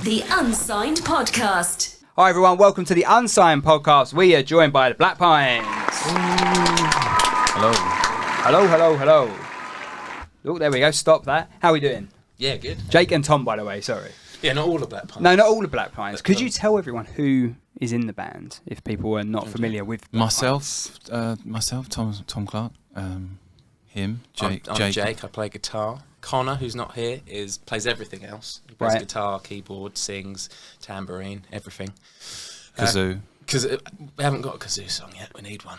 The Unsigned Podcast. Hi everyone, welcome to the Unsigned Podcast. We are joined by the Black Pines. Hello. Hello. Oh, there we go, stop that. How are we doing? Yeah, good. Jake and Tom, by the way, sorry. Yeah, not all the Black Pines. No, not all the Black Pines. Could you tell everyone who is in the band, if people are not familiar with Black myself, Tom Clark, him, Jake. I'm Jake. I play guitar. Connor, who's not here, plays everything else. He plays guitar, keyboard, sings, tambourine, everything. Kazoo. We haven't got a kazoo song yet. We need one.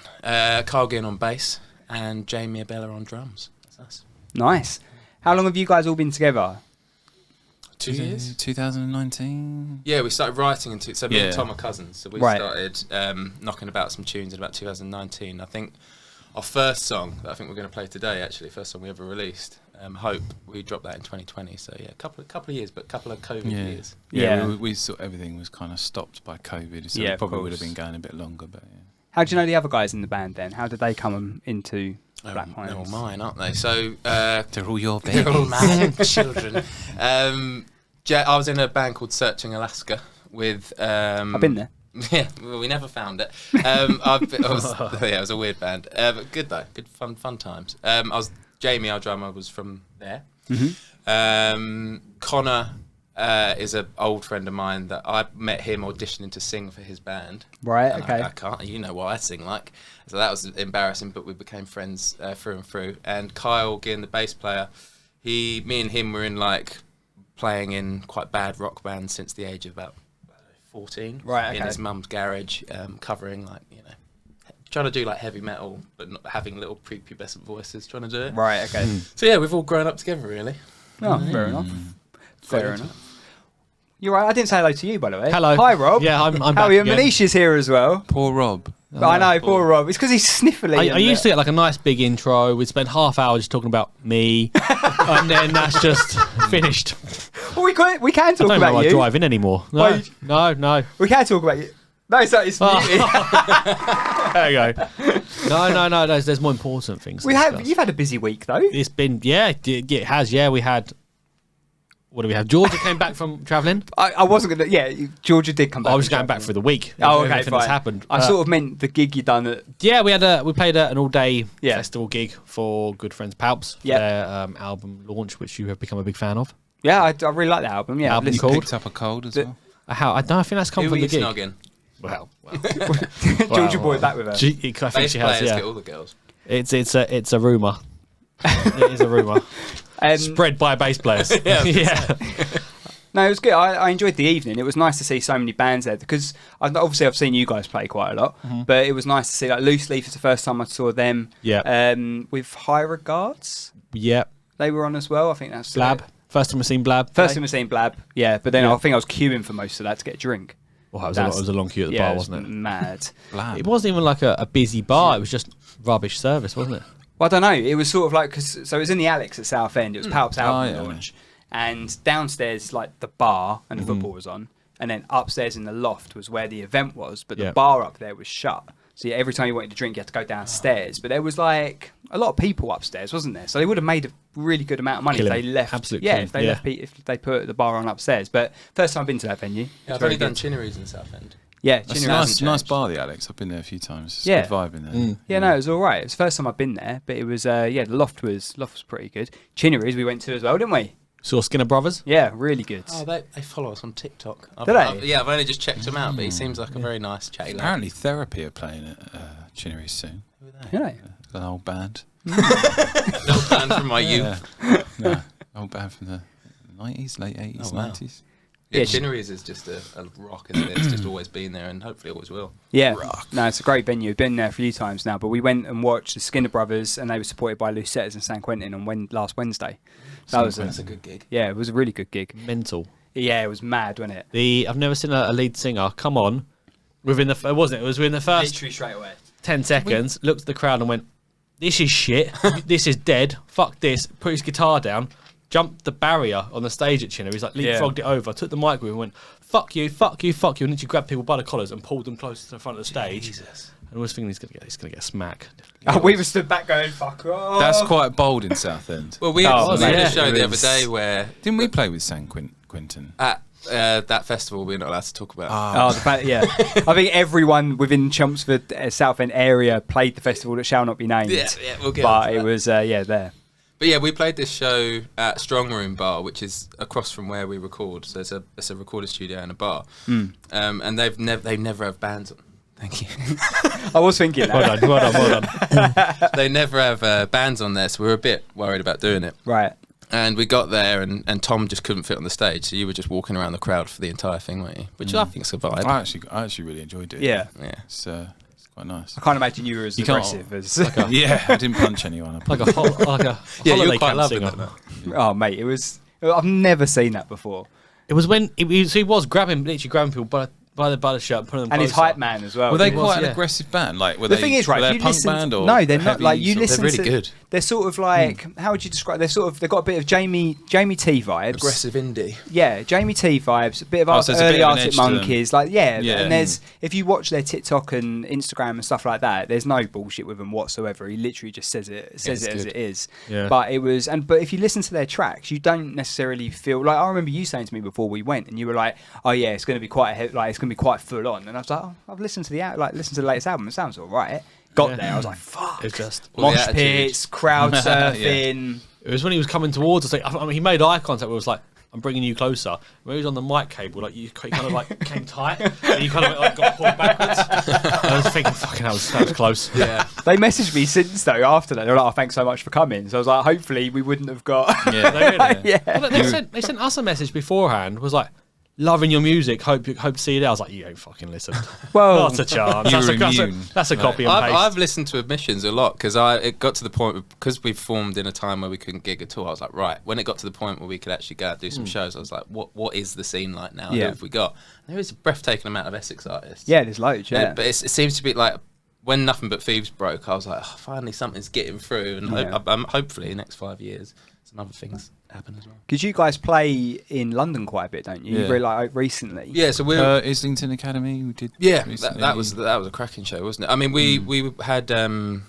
Carl Ginn on bass and Jamie Abella on drums. That's us. Nice. How long have you guys all been together? 2 years. 2019. Yeah, we started writing in so me and Tom are cousins. So we started knocking about some tunes in about 2019. I think our first song that I think we're going to play today, actually, first song we ever released, Hope, we dropped that in 2020. So yeah, a couple of years, but a couple of COVID years. Yeah, we thought everything was kind of stopped by COVID, so it probably would have been going a bit longer. But yeah. How do you know the other guys in the band then? How did they come into Black Pines? They're all mine, aren't they? So they're all your babies. They're all my children. I was in a band called Searching Alaska with... I've been there. Yeah, well, we never found it. It was a weird band. But good though, good fun times. Jamie, our drummer, was from there. Mm-hmm. Connor is an old friend of mine that I met him auditioning to sing for his band. Right, and okay. I can't, you know what I sing like. So that was embarrassing, but we became friends through and through. And Kyle Ginn, the bass player, me and him were playing in quite bad rock bands since the age of about 14. Right, okay. In his mum's garage, covering trying to do heavy metal, but not having little prepubescent voices, trying to do it. Right, okay. So yeah, we've all grown up together, really. Oh, fair enough. Fair enough. You're right. I didn't say hello to you, by the way. Hello. Hi, Rob. Yeah, I'm How back are you? again. Manish is here as well. Poor Rob. I know, poor Rob. It's because he's sniffly. I used to get a nice big intro. We'd spend half hour just talking about me, and then that's just finished. Well, we can talk I don't about know you. I drive in anymore. No. We can talk about you. No, it's muted. There you go. No. There's more important things. You've had a busy week though. It's been it has. Yeah, we had. What do we have? Georgia came back from travelling. I wasn't gonna. Yeah, Georgia did come back. I was going back for the week. Oh, okay, everything fine. that's happened. I sort of meant the gig you done at. Yeah, we played an all-day festival gig for good friends Palps for their album launch, which you have become a big fan of. Yeah, I really like that album. Yeah, album You called. picked up a cold as well. I think that's come Who from were the you gig. snogging? Well. Georgia boy back with her. I think Bass she has. players Yeah, get all the girls. it's a rumor. It is a rumor spread by bass players. Yeah. No, it was good. I enjoyed the evening. It was nice to see so many bands there because obviously I've seen you guys play quite a lot, but it was nice to see Loose Leaf is the first time I saw them. Yeah. With High Regards. Yeah. They were on as well. I think that's Blab. First time I've seen Blab. First time I've seen Blab. Yeah, but then I think I was queuing for most of that to get a drink. Well, it was a long queue at the bar, wasn't it? Mad. Blab. It wasn't even a busy bar. It was just rubbish service, wasn't it? Well, I don't know. It was sort of so it was in the Alex at Southend. It was Palp's album launch. And downstairs, the bar and the football was on. And then upstairs in the loft was where the event was. But the bar up there was shut. So every time you wanted to drink, you had to go downstairs. But there was a lot of people upstairs, wasn't there? So they would have made a really good amount of money if they left. Absolutely. Yeah, if they put the bar on upstairs. But first time I've been to that venue. Yeah, I've only done Chinnery's in Southend. Yeah, It's nice bar, the Alex. I've been there a few times. It's Yeah. a good vibe in there. Yeah, no, it was all right. It was the first time I've been there, but it was the loft was pretty good. Chinnery's we went to as well, didn't we? Saw Skinner Brothers. Yeah, really good. Oh, they follow us on TikTok. Do they? I've only just checked him out, but he seems like a very nice chatty lad. Apparently Therapy are playing at Chinnery's soon. Who are they? Yeah. An old band. Old band from my youth. No, old band from the 90s, late 80s, Oh, wow. 90s. Yeah, Yeah, Chinnery's is just a rock, isn't it? It's just always been there and hopefully always will. Yeah, no, it's a great venue. Been there a few times now, but we went and watched the Skinner Brothers, and they were supported by Lucettes and San Quentin on last Wednesday. That's a good gig. Yeah, it was a really good gig. Mental. Yeah, it was mad, wasn't it? I've never seen a lead singer come on within the first Literally straight away. 10 seconds, looked at the crowd and went, "This is shit. This is dead. Fuck this." Put his guitar down, jumped the barrier on the stage at Chinner. He's like leapfrogged it over, took the mic with him and went, fuck you, fuck you, fuck you, and then she grabbed people by the collars and pulled them close to the front of the stage. Jesus. And I was thinking he's gonna get a smack. We were stood back going, fuck off. That's quite bold in Southend. Well, we had a show the other day where... Didn't we play with San Quentin? At that festival we're not allowed to talk about. I think everyone within Chelmsford, Southend area played the festival that shall not be named. Yeah, we'll get But it was, there. But yeah, we played this show at Strong Room Bar, which is across from where we record. So it's a recording studio and a bar. And they never have bands on. Thank you. I was thinking that. Well done. They never have bands on there, so we were a bit worried about doing it. Right. And we got there, and Tom just couldn't fit on the stage, so you were just walking around the crowd for the entire thing, weren't you? Which I think survived. I actually really enjoyed it. Yeah. It's quite nice. I can't imagine you were as aggressive as... I didn't punch anyone. Like a holiday camp singer. Oh, mate, it was... I've never seen that before. It was when he was literally grabbing people by the shirt and putting them and closer. his hype man as well. Were they quite an aggressive band? Like, the thing is, right? Were they if you a punk listen band or no, they're not. Like you listen they're really to, good. They're sort of like how would you describe? They've got a bit of Jamie T vibes, aggressive indie. Yeah, Jamie T vibes, a bit of early Arctic Monkeys. Like and there's if you watch their TikTok and Instagram and stuff like that, there's no bullshit with them whatsoever. He literally just says it as it is. Yeah. But if you listen to their tracks, you don't necessarily feel like I remember you saying to me before we went, and you were like, oh yeah, it's going to be quite it's going to be quite full on, and I was like, oh, I've listened to the latest album. It sounds all right. Got there, I was like, fuck. It's just mosh pits, crowd surfing. It was when he was coming towards us. Like, I mean, he made eye contact. It was like, I'm bringing you closer. When he was on the mic cable, like you kind of like came tight, and you kind of like got pulled backwards. I was thinking, fucking hell, that was close. Yeah. They messaged me since though after that. They were like, oh, thanks so much for coming. So I was like, hopefully we wouldn't have got. Yeah, they really. Well, they sent us a message beforehand. Was like, loving your music. Hope to see you there. I was like, you ain't fucking listened. Well, not a chance. That's a copy and paste. I've listened to Admissions a lot because it got to the point because we formed in a time where we couldn't gig at all. I was like, right. When it got to the point where we could actually go out and do some shows, I was like, what is the scene like now? Who have we got? There is a breathtaking amount of Essex artists. Yeah, there's loads. Yeah, but it seems to be like when Nothing But Thieves broke, I was like, oh, finally something's getting through, and hopefully the next 5 years some other things happen as well. Because you guys play in London quite a bit, don't you? Yeah. Really, like recently. Yeah, so we're Islington Academy. We did. Yeah, that was a cracking show, wasn't it? I mean, we had we're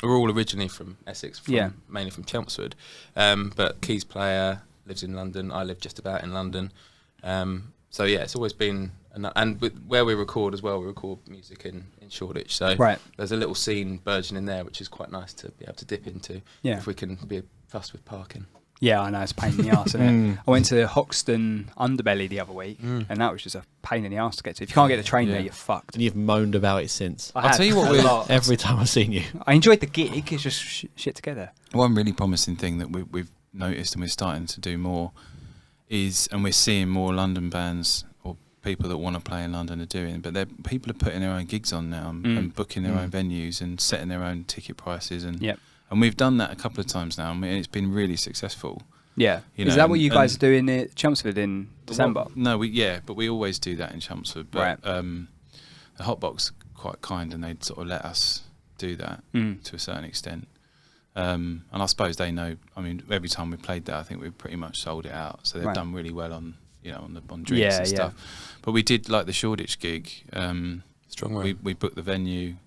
all originally from Essex, mainly from Chelmsford, but Keys player lives in London. I live just about in London, so yeah, it's always been. And where we record as well, we record music in Shoreditch, so there's a little scene burgeoning there, which is quite nice to be able to dip into. Yeah, if we can be fussed with parking. Yeah, I know, it's a pain in the arse, isn't it? I went to Hoxton Underbelly the other week, and that was just a pain in the arse to get to. If you can't get the train there, you're fucked. And you've moaned about it since. I'll tell you what, every time I've seen you. I enjoyed the gig, it's just shit together. One really promising thing that we've noticed and we're starting to do more is, and we're seeing more London bands or people that want to play in London are doing, but people are putting their own gigs on now and booking their own venues and setting their own ticket prices and we've done that a couple of times now, and it's been really successful. Yeah. Is that what you guys are doing at Chelmsford in December? No, but we always do that in Chelmsford. But the Hotbox are quite kind, and they'd sort of let us do that to a certain extent. And I suppose they know. I mean, every time we played that, I think we've pretty much sold it out. So they've done really well on drinks and stuff. But we did like the Shoreditch gig. Strong Room. We booked the venue.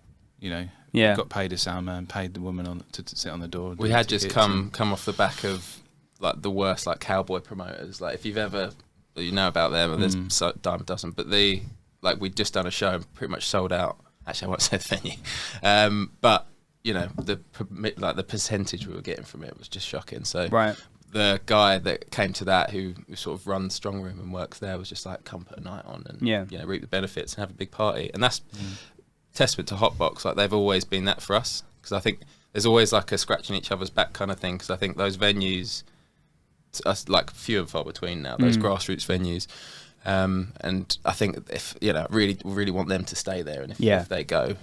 Got paid a sound man, paid the woman to sit on the door. We had just come off the back of like the worst like cowboy promoters. Like if you've ever about them, there's a dime a dozen. But we'd just done a show and pretty much sold out. Actually, I won't say the venue, but the percentage we were getting from it was just shocking. So the guy that came to that, who sort of runs Strong Room and works there, was just like, come put a night on and reap the benefits and have a big party. And that's testament to Hotbox. Like they've always been that for us, because I think there's always like a scratching each other's back kind of thing, because I think those venues are like few and far between now, those grassroots venues, and I think if really want them to stay there, and if they go,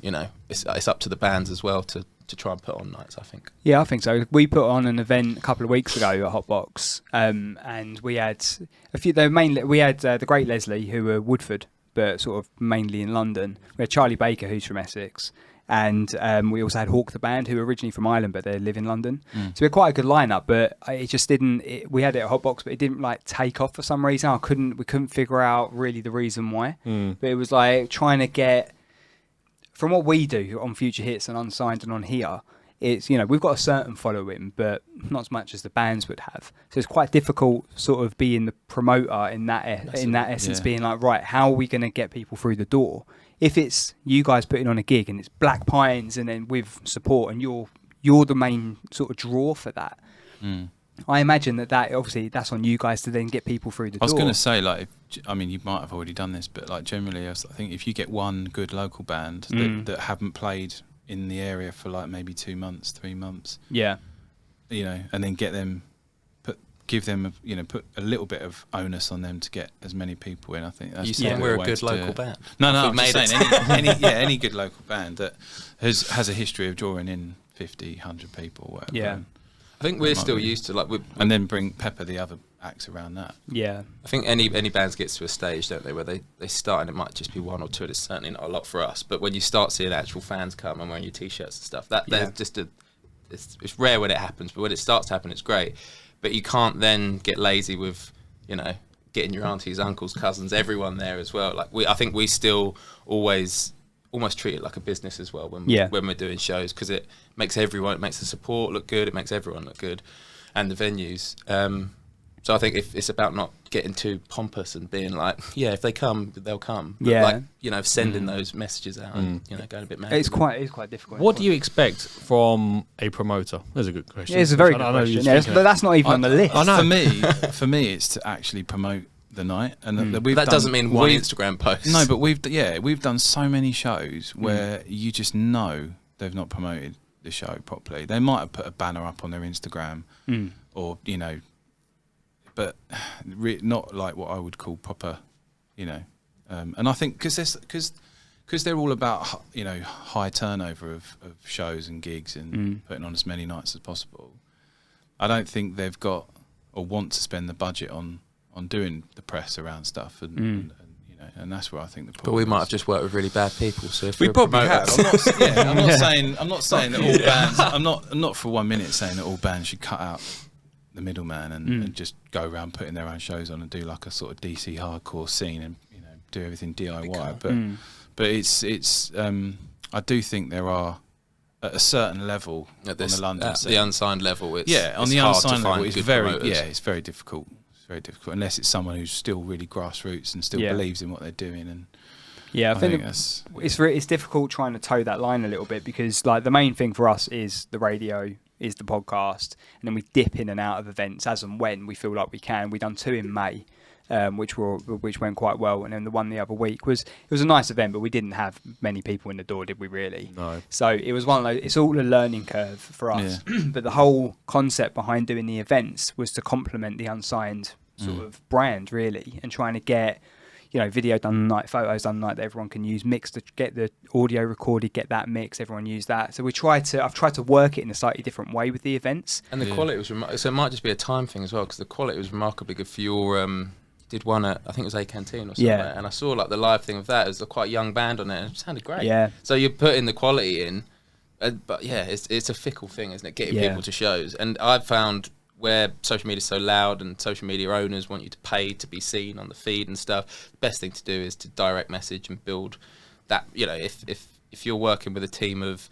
it's up to the bands as well to try and put on nights, I think. Yeah, I think so. We put on an event a couple of weeks ago at Hotbox, and we had a few. We had the Great Leslie, who were Woodford, but sort of mainly in London. We had Charlie Baker, who's from Essex, And we also had Hawk the band, who are originally from Ireland, but they live in London. So we had quite a good lineup, but it just didn't. We had it at Hotbox, but it didn't like take off for some reason. We couldn't figure out really the reason why. But it was like trying to get from what we do on Future Hits and Unsigned and on here. It's, you know, we've got a certain following, but not as much as the bands would have. So it's quite difficult, sort of being the promoter in that essence, being like, right, how are we going to get people through the door? If it's you guys putting on a gig and it's Black Pines and then with support and you're the main sort of draw for that, I imagine that obviously that's on you guys to then get people through the door. I was going to say, like, I mean, you might have already done this, but like generally, I think if you get one good local band that haven't played in the area for like maybe 2 months, 3 months, you know, and then get them. Give them, you know, put a little bit of onus on them to get as many people in. I think that's. You saying we're a good local band? No, I'm just saying any good local band that has a history of drawing in 50, 100 people, whatever. Yeah, I think we're still used to and then pepper the other acts around that. Yeah, I think any bands gets to a stage, don't they, where they start and it might just be one or two. It's certainly not a lot for us, but when you start seeing actual fans come and wearing your t-shirts and stuff, there's just it's rare when it happens, but when it starts to happen, it's great. But you can't then get lazy with, you know, getting your aunties, uncles, cousins, everyone there as well. Like I think we still always almost treat it like a business as well when we're doing shows, because it makes the support look good, it makes everyone look good, and the venues. So I think if it's about not getting too pompous and being like, yeah, if they come, they'll come. But like, you know, sending those messages out and, you know, going a bit mad. It's quite difficult. What do you expect from a promoter? That's a good question. Yeah, it's a very good question. But that's not even on the list. I know. For me, it's to actually promote the night, and that doesn't mean one Instagram post. No, but we've done so many shows where you just know they've not promoted the show properly. They might have put a banner up on their Instagram, or, you know, but not like what I would call proper, you know. And I think because they're all about, you know, high turnover of shows and gigs and putting on as many nights as possible, I don't think they've got or want to spend the budget on doing the press around stuff and you know, and that's where I think the problem. But we might have just worked with really bad people. So if we probably have. I'm not saying that all bands. I'm not for 1 minute saying that all bands should cut out the middleman and just go around putting their own shows on and do like a sort of DC hardcore scene and, you know, do everything DIY. But it's I do think there are at a certain level on the London scene, the Unsigned level. On the Unsigned level, it's very difficult. It's very difficult unless it's someone who's still really grassroots and still believes in what they're doing. And I think it's difficult trying to toe that line a little bit, because like the main thing for us is the radio, is the podcast, and then we dip in and out of events as and when we feel like we can. We've done 2 in May, which went quite well, and then the one the other week was a nice event, but we didn't have many people in the door, did we really? No. So it was one of those. It's all a learning curve for us. But the whole concept behind doing the events was to complement the Unsigned sort of brand, really, and trying to get, you know, video done the night, photos done the night that everyone can use, mix to get the audio recorded, get that mix, everyone use that. So I've tried to work it in a slightly different way with the events. And the quality was so it might just be a time thing as well, because the quality was remarkably good for your did one at, I think it was A Canteen or something, and I saw like the live thing of that. It was a quite young band on it, and it sounded great. Yeah. So you're putting the quality in, but it's a fickle thing, isn't it? Getting people to shows, and I've found where social media is so loud and social media owners want you to pay to be seen on the feed and stuff, the best thing to do is to direct message and build that. You know, if you're working with a team of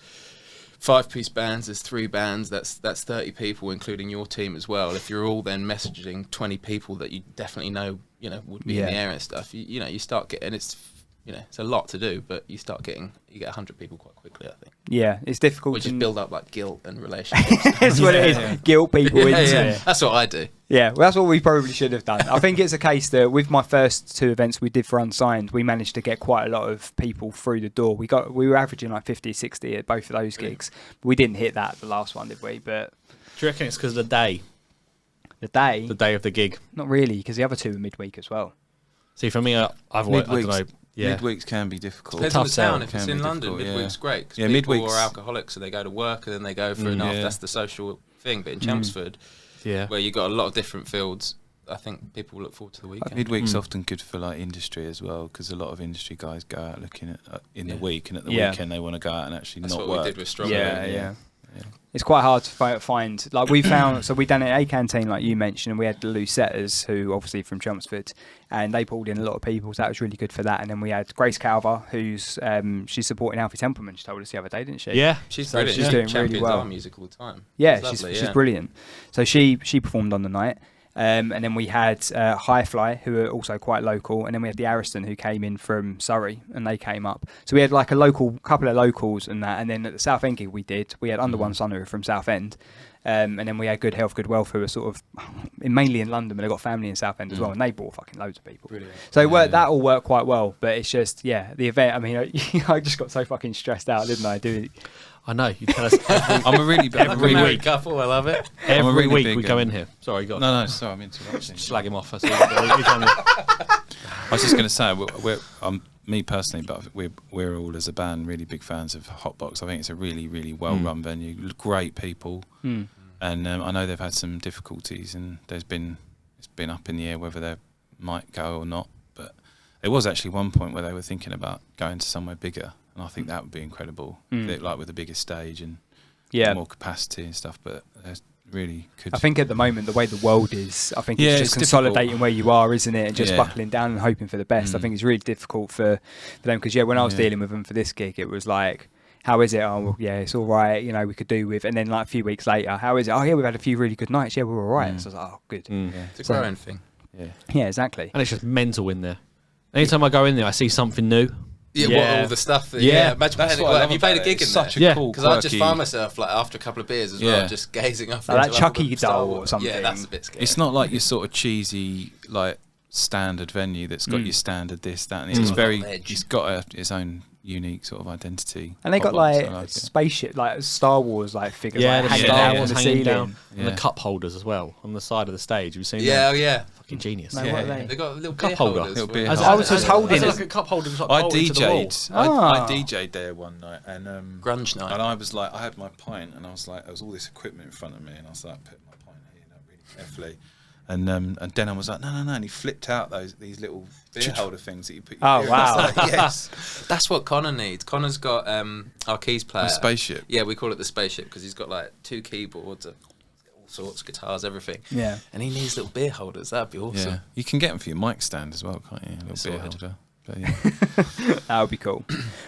5-piece bands, there's 3 bands, that's 30 people, including your team as well. If you're all then messaging 20 people that you definitely know, you know, would be in the area and stuff, you know, you start getting, it's, you know, it's a lot to do, but you get 100 people quite quickly, I think. Yeah, it's difficult. Which is build up like guilt and relationships. That's what it is. Guilt people into it. That's what I do. Yeah, well, that's what we probably should have done. I think it's a case that with my first 2 events we did for Unsigned, we managed to get quite a lot of people through the door. We were averaging like 50, 60 at both of those gigs. We didn't hit that at the last one, did we? But do you reckon it's because of the day? The day? The day of the gig. Not really, because the other 2 were midweek as well. See, for me, I've worked, I don't know. Yeah. Midweeks can be difficult. Depends on the town. If it's in London, midweek's great. Because people are alcoholics, so they go to work and then they go for enough. That's the social thing. But in Chelmsford, where you've got a lot of different fields, I think people look forward to the weekend. Midweek's often good for like industry as well, because a lot of industry guys go out looking at in the week, and at the weekend they want to go out and actually That's not what work. we did with Strawberry. Yeah. It's quite hard to find. Like we found, so we done it at A Canteen, like you mentioned, and we had the loose setters, who obviously from Chelmsford, and they pulled in a lot of people, so that was really good for that. And then we had Grace Calver, who's she's supporting Alfie Templeman. She told us the other day, didn't she? Yeah, she's so brilliant. She's doing Champions really well. our music all the time. Yeah, Lovely, she's brilliant. So she performed on the night. And then we had High Fly, who are also quite local, and then we had the Ariston, who came in from Surrey, and they came up. So we had like a couple of locals and that, and then at the South End gig we had Under One Sun, who were from South End, and then we had Good Health, Good Wealth, who are sort of mainly in London, but they've got family in South End as well, and they brought fucking loads of people. Brilliant. So that all worked quite well, but it's just the event. I mean, I just got so fucking stressed out, didn't I? I know. You tell us I'm a really every week. week. Couple, I love it. Every week we go in here. Sorry, go on. No, sorry, I'm interrupting. Slag him off. I was just going to say, me personally, but we're all as a band really big fans of Hotbox. I think it's a really, really well-run venue. Great people, and I know they've had some difficulties, and it's been up in the air whether they might go or not. But there was actually one point where they were thinking about going to somewhere bigger. And I think that would be incredible, like with a bigger stage and more capacity and stuff. But really could. I think at the moment, the way the world is, I think it's just consolidating difficult. Where you are, isn't it? And just buckling down and hoping for the best. I think it's really difficult for them because when I was dealing with them for this gig, it was like, how is it? Oh, well, yeah, it's all right. You know, we could do with. And then like a few weeks later, how is it? Oh, yeah, we've had a few really good nights. Yeah, we were all right. So I was like, oh, good. It's a growing thing. Yeah, exactly. And it's just mental in there. Anytime I go in there, I see something new. Yeah, all the stuff. Imagine have you played a gig in there? Such a cool, because I just find myself like after a couple of beers as well, just gazing up. Like that Chucky doll or something. Yeah, that's a bit scary. It's not like your sort of cheesy like standard venue that's got your standard this, that, and it's very. It's got its own unique sort of identity. And they got like spaceship, like Star Wars like figures hanging down on the ceiling. And the cup holders as well on the side of the stage. Have you seen that? Yeah. Fucking genius. No, what are they? They got little cup beer holder. holders. I was just holding it. Like a cup holder. I DJ'd. I DJ'd there one night and grunge night. And I was like, I had my pint and I was like, there was all this equipment in front of me and I was like, put my pint here, really carefully. And Denon was like, no, and he flipped out these little beer holder things that you put. Oh wow! Like, yes, that's what Connor needs. Connor's got our keys player. A spaceship. Yeah, we call it the spaceship because he's got like 2 keyboards, all sorts, guitars, everything. Yeah, and he needs little beer holders. That'd be awesome. Yeah. You can get them for your mic stand as well, can't you? A little beer holder. But, yeah. That would be cool.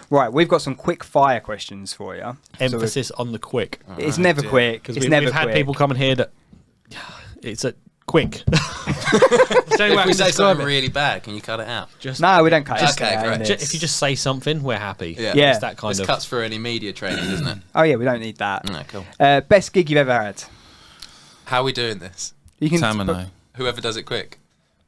Right, we've got some quick fire questions for you. Emphasis on the quick. It's never quick. It's never we've quick. had people come in here that it's a quick. If we say something really bad, can you cut it out? No, we don't cut it out. Great. If you just say something, we're happy. Yeah. It's that kind this of. cuts through any media training, doesn't it? Oh yeah, we don't need that. No, cool. Best gig you've ever had? How are we doing this? You can Sam and I. Whoever does it quick.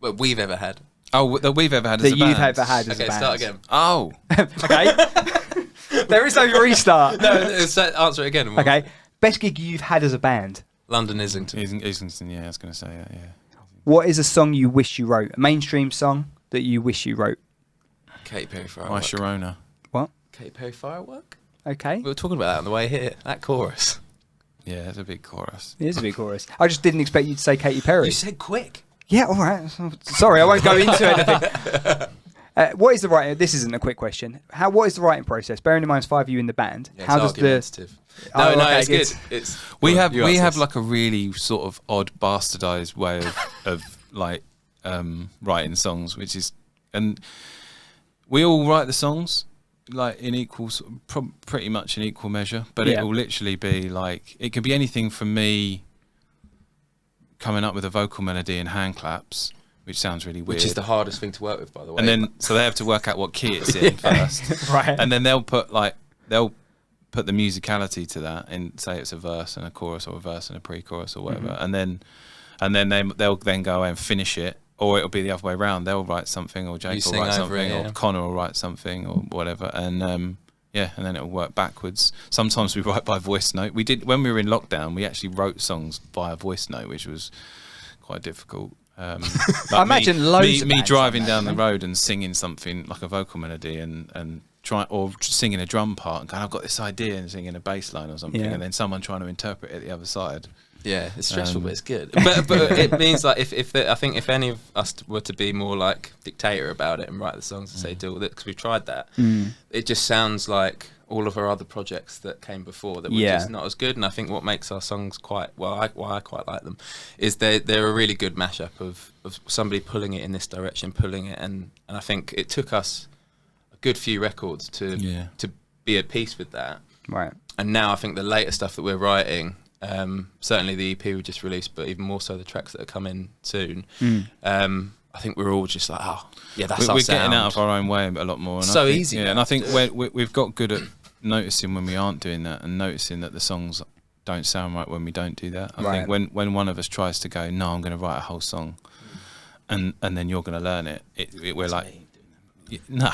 Well, we've ever had. Oh, that we've ever had as a band. That you've ever had as a band. Okay, start again. Oh. Okay. There is no restart. No, answer it again. Okay. Best gig you've had as a band? London Islington. Islington, yeah, I was going to say that, yeah. What is a song you wish you wrote? A mainstream song that you wish you wrote? Katy Perry Firework. My Sharona. What? Katy Perry Firework? Okay. We were talking about that on the way here. That chorus. Yeah, it's a big chorus. It is a big chorus. I just didn't expect you to say Katy Perry. You said quick. Yeah, all right. Sorry, I won't go into anything. What is the writing? This isn't a quick question. What is the writing process? Bearing in mind, it's 5 of you in the band. Yeah, how does argumentative. No, it's good. We have like a really sort of odd bastardized way of like writing songs, which is, and we all write the songs like in equal, pretty much in equal measure, but it will literally be like, it could be anything from me coming up with a vocal melody and hand claps, which sounds really weird. Which is the hardest thing to work with, by the way. And then, so they have to work out what key it's in first. Right. And then they'll put the musicality to that, and say it's a verse and a chorus, or a verse and a pre-chorus, or whatever. Mm-hmm. And then they'll then go away and finish it, or it'll be the other way around. They'll write something, or Jake will write something, or Connor will write something, or whatever. And and then it'll work backwards. Sometimes we write by voice note. We did when we were in lockdown. We actually wrote songs via voice note, which was quite difficult. I imagine loads of me driving down the road and singing something like a vocal melody and singing a drum part and going, I've got this idea, and singing a bass line or something, and then someone trying to interpret it the other side. Yeah, it's stressful, but it's good. But it means like I think if any of us were to be more like dictator about it and write the songs and say deal with it, because we've tried that, it just sounds like all of our other projects that came before that were just not as good. And I think what makes our songs why I quite like them is they're a really good mashup of somebody pulling it in this direction, pulling it, and I think it took us a good few records to be at peace with that. Right. And now I think the later stuff that we're writing, certainly the EP we just released, but even more so the tracks that are coming soon, I think we're all just like, that's our sound. We're getting out of our own way a lot more. And so I think, easy. Yeah, and I think we've got good at noticing when we aren't doing that, and noticing that the songs don't sound right when we don't do that. I think when one of us tries to go, no, I'm going to write a whole song, and then you're going to learn it, we're like, no.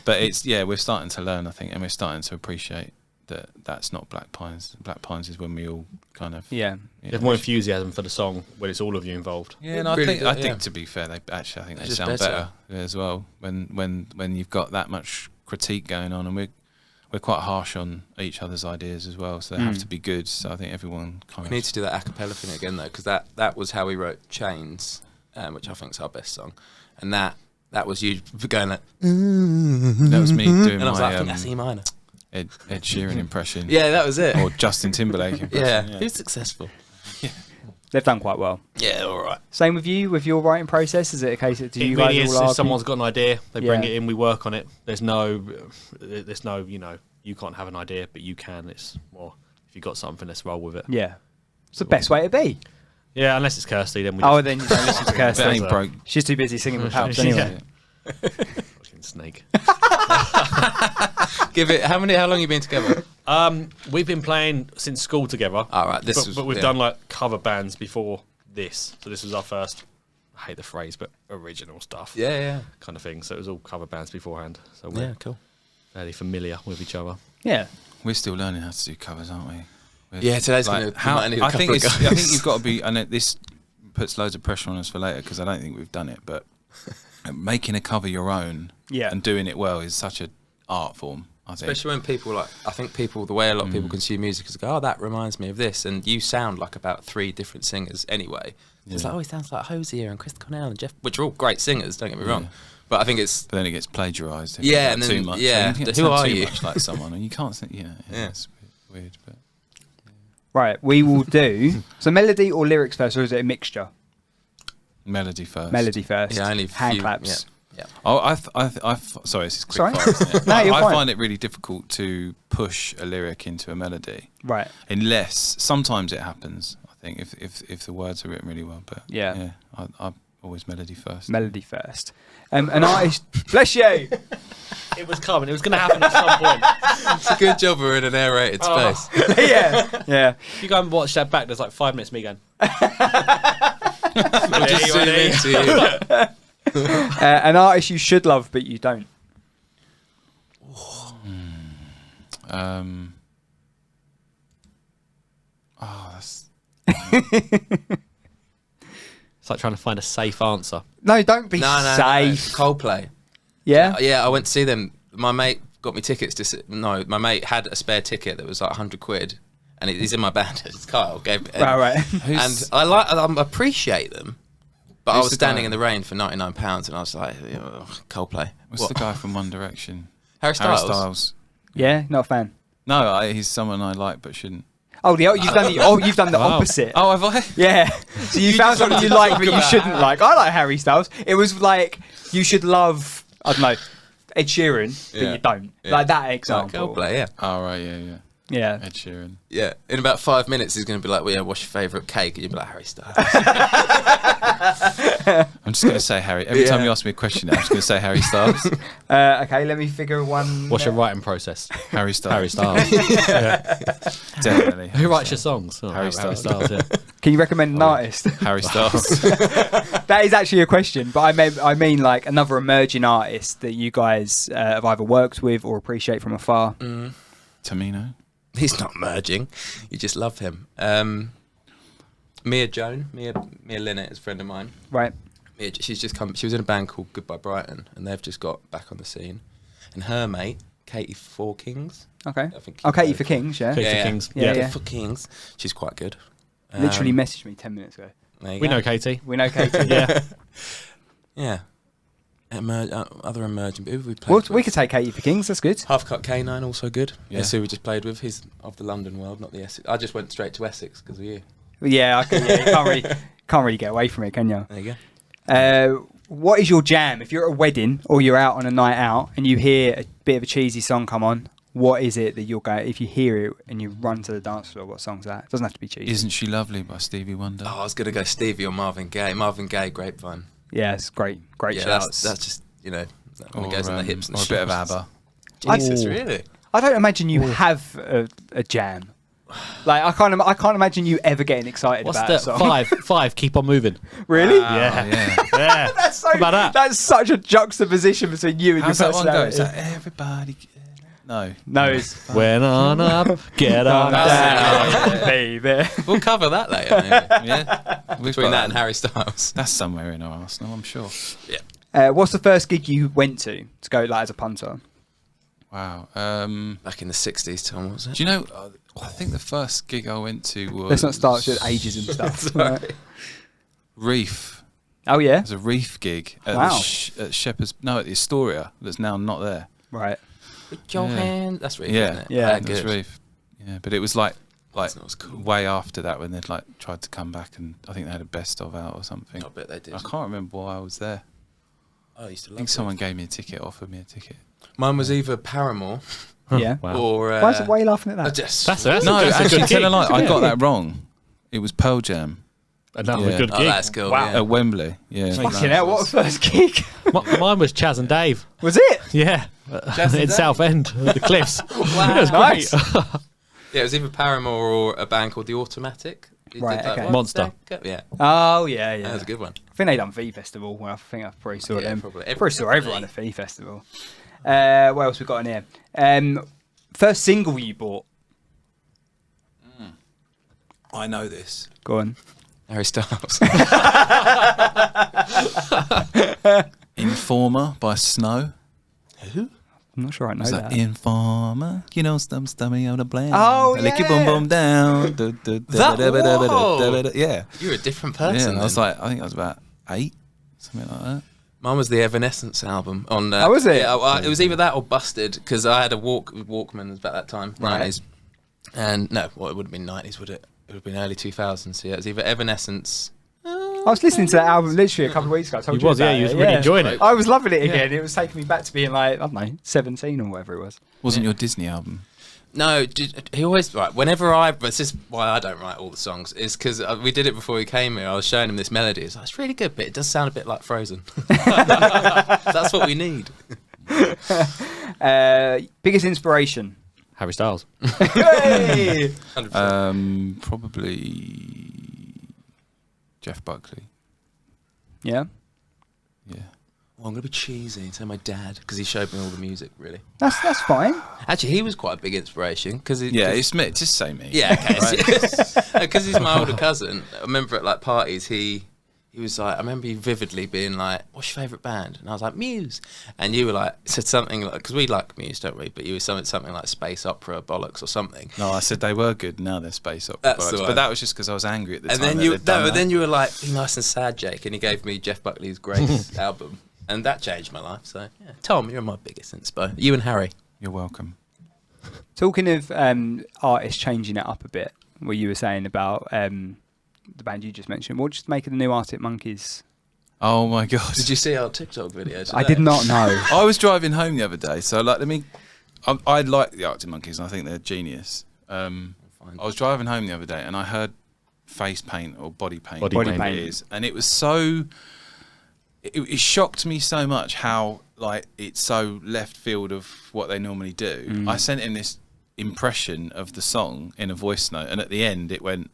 But we're starting to learn, I think, and we're starting to appreciate that that's not Black Pines. Black Pines is when we all kind of there's more enthusiasm for the song when it's all of you involved. Yeah, and I think to be fair, I think they sound better as well when you've got that much critique going on, and we're quite harsh on each other's ideas as well, so they have to be good. So I think everyone kind of need to do that a cappella thing again though, because that was how we wrote Chains, which I think is our best song, and that was you going like that was me doing and I was my like, I think that's E minor. Ed Sheeran impression. Yeah, that was it. Or Justin Timberlake impression. Yeah, who's successful? They've done quite well. Yeah, all right. Same with you, with your writing process? Is it a case that you really guys is, all argue? if someone's got an idea, they bring it in, we work on it. There's no, you can't have an idea, but you can. It's more, if you've got something, let's roll with it. Yeah. It's the best way to be. Yeah, unless it's Kirsty, then we then you don't listen to Kirsty. Ain't broke. She's too busy singing with Paps anyway. Fucking snake. Give it. How long have you been together? We've been playing since school together. All right, but we've done like cover bands before this, so this was our first. I hate the phrase, but original stuff. Yeah. Kind of thing. So it was all cover bands beforehand. So we're cool. fairly familiar with each other. Yeah. We're still learning how to do covers, aren't we? Today's like, going to. I think you've got to be. And this puts loads of pressure on us for later because I don't think we've done it, but making a cover your own and doing it well is such an art form. I think. Especially when people the way a lot of people consume music is go, that reminds me of this, and you sound like about 3 different singers anyway. It's like, he sounds like Hosier and Chris Cornell and Jeff, which are all great singers. Don't get me wrong, but I think it's. But then it gets plagiarised. Yeah, and then too much. Who are you? Much like someone, and you can't think. It's weird, but. Right, we will do so. Melody or lyrics first, or is it a mixture? Melody first. Melody first. Yeah, only hand claps. Yeah. Oh, sorry, this is quick Sorry? fire, isn't it? No, you're I fine. find it really difficult to push a lyric into a melody. Right. Unless sometimes it happens. I think if the words are written really well, but I always melody first. Melody first. An artist. Bless you. It was coming. It was going to happen at some point. It's a good job we're in an aerated space. Yeah. If you go and watch that back, there's like 5 minutes of me going. We'll just zoom into you. An artist you should love but you don't. That's. It's like trying to find a safe answer. No, don't be No. safe. Coldplay. Yeah. Yeah, I went to see them. My mate got me tickets my mate had a spare ticket that was like £100, and he's in my band. It's Kyle. Gave it. Right. And I appreciate them, but I Who's was the standing guy? in the rain for £99, and I was like, Coldplay. What's the guy from One Direction? Harry Styles. Yeah, not a fan. No, he's someone I like but shouldn't. Oh, you've done the opposite. Oh, have I? Yeah. So you found something you like but you shouldn't like. I like Harry Styles. It was like you should love, I don't know, Ed Sheeran, but you don't. Yeah. Like that example. Coldplay, yeah. Oh, right, Yeah. Ed Sheeran. Yeah. In about 5 minutes, he's going to be like, what's your favourite cake? And you'll be like, Harry Styles. I'm just going to say Harry. Every time you ask me a question, I'm just going to say Harry Styles. Okay, let me figure one. What's your writing process? Harry Styles. Harry Styles. Definitely. Who writes your songs? Oh, Harry Styles. yeah. Can you recommend an artist? Harry Styles. That is actually a question, but I mean like another emerging artist that you guys have either worked with or appreciate from afar. Tamino. He's not merging. You just love him. Mia Linnett is a friend of mine. Right. She's just come. She was in a band called Goodbye Brighton, and they've just got back on the scene. And her mate, Katie Four Kings. Okay. I think Katie for Kings, yeah. Katie for Kings. Yeah. Yeah. For Kings. She's quite good. Literally messaged me 10 minutes ago. We know Katie. We know Katie. Yeah. Yeah. Other emerging. Who have we played We could take Katie for Kings. That's good. Half Cut K9, also good. Yeah. That's who we just played with. He's of the London world, not the Essex. I just went straight to Essex because of you. Yeah, you can't really get away from it, can you? There you go. What is your jam? If you're at a wedding or you're out on a night out and you hear a bit of a cheesy song come on, what is it that you'll go, if you hear it and you run to the dance floor, what song's that? It doesn't have to be cheesy. Isn't She Lovely by Stevie Wonder? Oh, I was going to go Stevie or Marvin Gaye. Marvin Gaye, Grapevine. Yeah, it's great Yeah, shouts. that's just, when it goes on the hips and or a bit of ABBA. Jesus, Ooh. really? I don't imagine you have a jam. Like I can't imagine you ever getting excited What's about the a song. five? Keep on moving. Really? Yeah. That's How about that? That's such a juxtaposition between you and How's your that one go? personality. Is that everybody? No. No, it's When on up, get on down. baby. We'll cover that later. Maybe. Yeah. Between that and Harry Styles. That's somewhere in our Arsenal, I'm sure. Yeah. What's the first gig you went to go like as a punter? Wow. Back in the 60s, Tom, was it? Do you know, I think the first gig I went to was... Let's not start with ages and stuff. Right. Reef. Oh yeah. It was a Reef gig at, Wow. at Shepherd's... No, at the Astoria, that's now not there. Right. With your Yeah. hand. That's Reef, Yeah. isn't it? Yeah. It was Good. Reef. Yeah, but it was like That was cool. way after that when they'd like tried to come back and I think they had a best of out or something. I bet they did. I can't remember why I was there. I used to I love think it. someone gave me a ticket, offered me a ticket. Mine was either Paramore Yeah. Wow. or... Why are you laughing at that? Just, That's No, a actually, good tell a gig. lie, I got that wrong. It was Pearl Jam And that was a Yeah. good Oh, gig. that's cool. Wow. Yeah. at Wembley. Yeah. Fucking hell, what a first gig. Mine was Chaz and Dave. Was it? Yeah. and In Dave? Southend, the Cliffs. Wow. It was Nice. great. Yeah, it was either Paramore or a band called The Automatic. Who did Right, that okay. one. Monster. Yeah, Oh yeah, yeah. that was a good one. I think they done V Festival. Well, I think I probably saw Yeah, them. probably. Probably saw everyone at V Festival. What else we got in here? First single you bought. I know this. Go on. Harry Styles. Informer by Snow. Who? I'm not sure I know It's that. like Informer, stummy on the blend. Oh, Lick your yeah. boom boom down. whoa. Yeah. You're a different Yeah, person. I was then. like, I think I was about 8, something like that. Mine was the Evanescence album on. Oh, was it? Yeah, it was either that or Busted because I had a Walkman about that time, Right. 90s, and no, well, it would have been 90s, would it? It would have been early 2000s. So yeah, it was either Evanescence. I was listening to that album literally a couple of weeks ago. I told You was, about yeah, you it. was really enjoying it. I was loving it again. It was taking me back to being like, I don't know, 17 or whatever it was. Wasn't your Disney album? No, he always right. Whenever this is why I don't write all the songs. Is because we did it before he came here. I was showing him this melody. It's like, it's really good, but it does sound a bit like Frozen. That's what we need. Biggest inspiration? Harry Styles. Hey! 100%. Probably Jeff Buckley. Yeah, Yeah. Well, I'm gonna be cheesy and say my dad because he showed me all the music. Really, that's fine. actually, he was quite a big inspiration because Yeah, it's me. Just say me. yeah, okay, because he's my older cousin. I remember at like parties, he was like, I remember you vividly being like, "What's your favourite band?" And I was like, "Muse," and you were like, said something like, because we like Muse, don't we? But you were something like space opera bollocks or something. No, I said they were good. Now they're space opera. That's the one. But that was just because I was angry at the And time. then that you they'd done that. then you were like, "Be nice and sad, Jake," and he gave me Jeff Buckley's Grace album, and that changed my life. So yeah, Tom, you're my biggest inspo. You and Harry. You're welcome. Talking of artists changing it up a bit, what you were saying about the band you just mentioned, what just make of the new Arctic Monkeys? Oh my god! Did you see our TikTok video today? I did not know. I was driving home the other day, so like, I like the Arctic Monkeys, and I think they're genius. I was driving home the other day, and I heard face paint or body paint, Body whatever paint. it is, and it was so. It shocked me so much how like it's so left field of what they normally do. I sent him this impression of the song in a voice note, and at the end it went,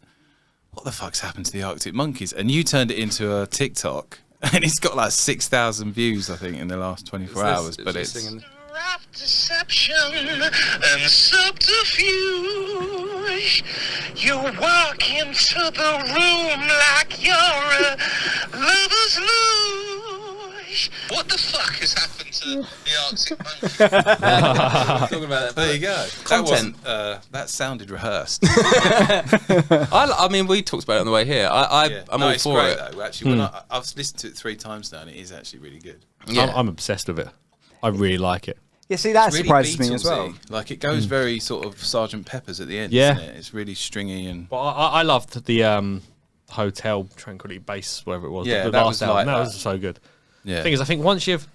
"What the fuck's happened to the Arctic Monkeys?" And you turned it into a TikTok. And it's got like 6,000 views, I think, in the last 24 hours. But it's singing. Of deception and subterfuge. You walk into the room like you're a lover's luge. What the fuck has happened to the Arctic Monkey. Talking about that. There you go. Content. That sounded rehearsed. I mean, we talked about it on the way here. I'm all it's for great, it. Though. Actually, when I've listened to it 3 times now, and it is actually really good. Yeah. I'm obsessed with it. I really like it. Yeah, see, that It's really surprises me as Beatlesy. well. Like, it goes very sort of Sergeant Pepper's at the end, Yeah. isn't it? It's really stringy and... But I loved the Hotel Tranquility Base, whatever it was. Yeah, the that last was album. like that that. was so good. Yeah. Thing is, I think once you've...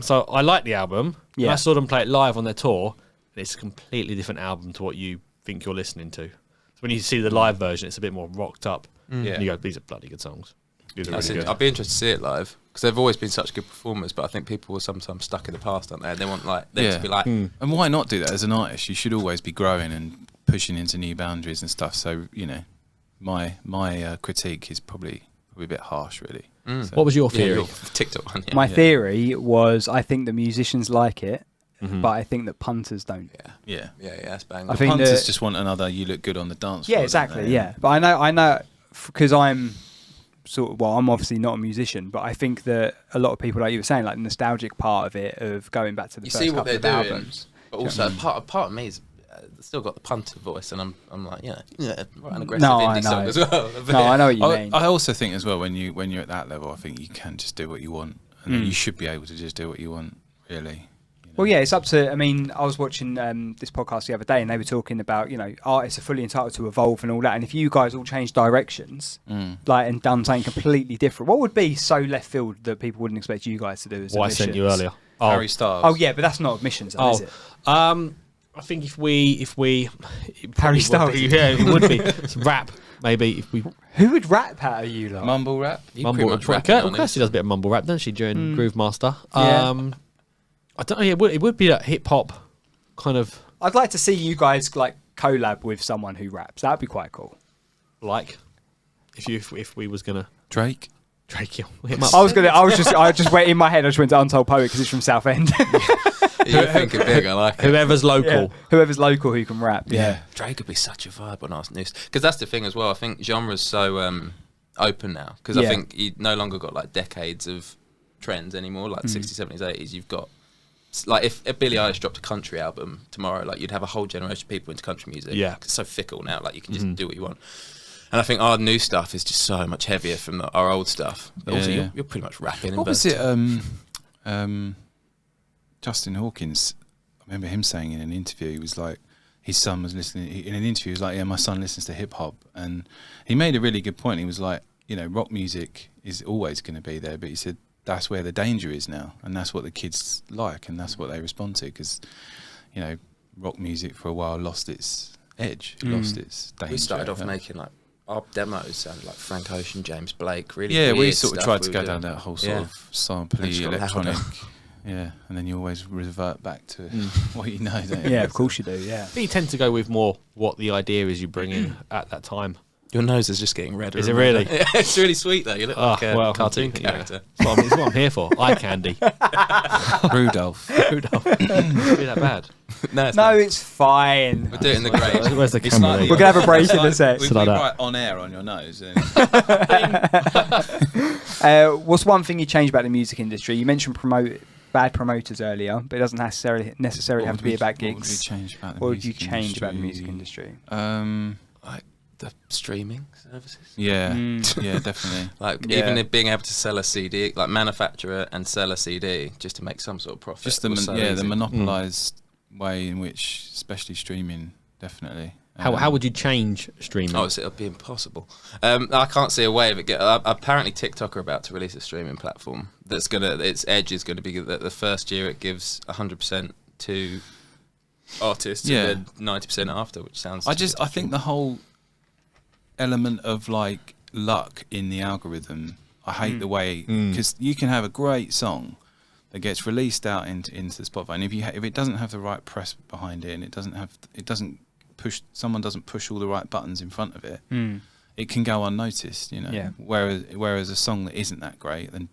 So I like the album. Yeah. Yeah. I saw them play it live on their tour. And it's a completely different album to what you think you're listening to. So when you see the live version, it's a bit more rocked up. Yeah. And you go, these are bloody good songs. These are really good. I'd be interested to see it live because they've always been such good performers. But I think people are sometimes stuck in the past, aren't they? They want them to be like. And why not do that as an artist? You should always be growing and pushing into new boundaries and stuff. So, you know, my critique is probably a bit harsh, really. So, What was your Yeah, theory? your TikTok one. Yeah. My theory was I think the musicians like it, but I think that punters don't. yeah. That's bang. I The think punters that- just want another you look good on the dance floor. Yeah, don't exactly. they? Yeah, but I know, because I'm I'm obviously not a musician, but I think that a lot of people, like you were saying, like the nostalgic part of it, of going back to the You first see what couple they're of doing, albums. but also part of me is still got the punter voice, and I'm like, right, an aggressive No, I indie song know. as well. No, I know what you mean. I also think as well when you're at that level, I think you can just do what you want, and then you should be able to just do what you want, really. You know? Well, yeah, it's up to. I mean, I was watching this podcast the other day, and they were talking about artists are fully entitled to evolve and all that. And if you guys all changed directions, and done something completely different, what would be so left field that people wouldn't expect you guys to do? As What I sent you admissions? earlier. Harry Styles. Oh yeah, but that's not admissions, though, is it? I think if we it probably Styles. would be, yeah, it would be it's rap maybe if we Who would rap out of you, lot? Mumble rap. mumble. Kirsty does a bit of mumble rap, doesn't she? During Groove Master. Yeah. I don't know. It would be that hip hop kind of I'd like to see you guys like collab with someone who raps. That'd be quite cool. like if we was gonna Drake. Drake him up. I just went in my head. I just went to Untold Poet because it's from Southend. You think it big, I like it. Whoever's local. Whoever's local who can rap. Yeah. Drake would be such a vibe on our news because that's the thing as well. I think genre's so open now because I Yeah. think you no longer got like decades of trends anymore, like 60s, 70s, 80s. You've got like if Billie Eilish dropped a country album tomorrow, like you'd have a whole generation of people into country music. Yeah. It's so fickle now. Like you can just do what you want. And I think our new stuff is just so much heavier from our old stuff. But also, Yeah. you're pretty much rapping. What and was it? Justin Hawkins. I remember him saying in an interview, he was like, his son was listening. In an interview, he was like, "Yeah, my son listens to hip hop," and he made a really good point. He was like, rock music is always going to be there, but he said that's where the danger is now, and that's what the kids like, and that's what they respond to, because rock music for a while lost its edge, lost its danger. We started off making like our demos sounded like Frank Ocean, James Blake. Really, Yeah, we weird sort of stuff tried to we go were down doing. that whole sort Yeah. of sampley Just got electronic. louder. Yeah, and then you always revert back to what you know, don't you? Yeah, of course you do. Yeah. You tend to go with more what the idea is you bring in at that time. Your nose is just getting redder. Is and it really? redder. Yeah, it's really sweet though. You look like a cartoon yeah. character. It's what I'm here for. Eye candy. Rudolph. Rudolph. Be that bad. No, it's No, not. it's fine. We'll do it in the grave. Where's the It's camera? like- there? We're gonna have a break in a sec. We So like that. write on air on your nose. And What's one thing you changed about the music industry? You mentioned bad promoters earlier, but it doesn't necessarily have to be about What would we gigs. change about the What would music you change about the industry? music industry? Like the streaming services. Yeah, yeah, definitely. Like Yeah. even if being able to sell a CD, like manufacture it and sell a CD just to make some sort of profit. Just the was so the easy. monopolised way in which, especially streaming, definitely. How would you change streaming? Oh, it'll be impossible. I can't see a way of it. Apparently, TikTok are about to release a streaming platform that's its edge is going to be that the first year it gives 100% to artists, Yeah. and then 90% after, which sounds. I think the whole element of like luck in the algorithm, I hate the way, because you can have a great song that gets released out into the Spotify, and if it doesn't have the right press behind it, and someone doesn't push all the right buttons in front of it, it can go unnoticed, Yeah. Whereas a song that isn't that great and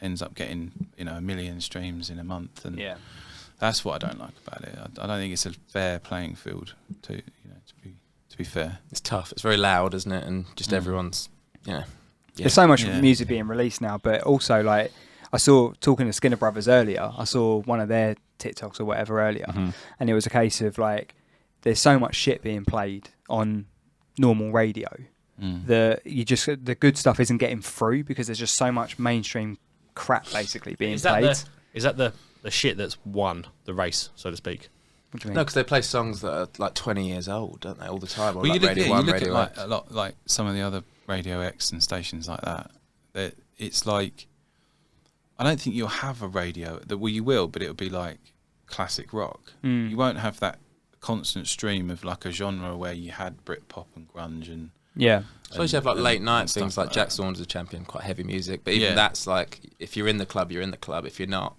ends up getting 1 million streams in a month, and Yeah. that's what I don't like about it. I don't think it's a fair playing field to be fair. it's tough. It's very loud, isn't it? And just everyone's, Yeah. There's so much Yeah. music being released now, but also like I saw, talking to Skinner Brothers earlier, I saw one of their TikToks or whatever earlier, and it was a case of like, there's so much shit being played on normal radio that the good stuff isn't getting through because there's just so much mainstream crap basically being played. Is that the shit that's won the race, so to speak? What do you mean? No, because they play songs that are like 20 years old, don't they, all the time? Or Well, like you look, Radio you 1, look Radio at like X. a lot, like some of the other Radio X and stations like that. That it's like, I don't think you'll have a radio that, well, you will, but it'll be like classic rock. You won't have that constant stream of like a genre where you had Britpop and grunge and Yeah. I suppose you have like late night and things stuff like like Jack that. Saunders Champion, quite heavy music. But even that's like, if you're in the club, you're in the club. If you're not,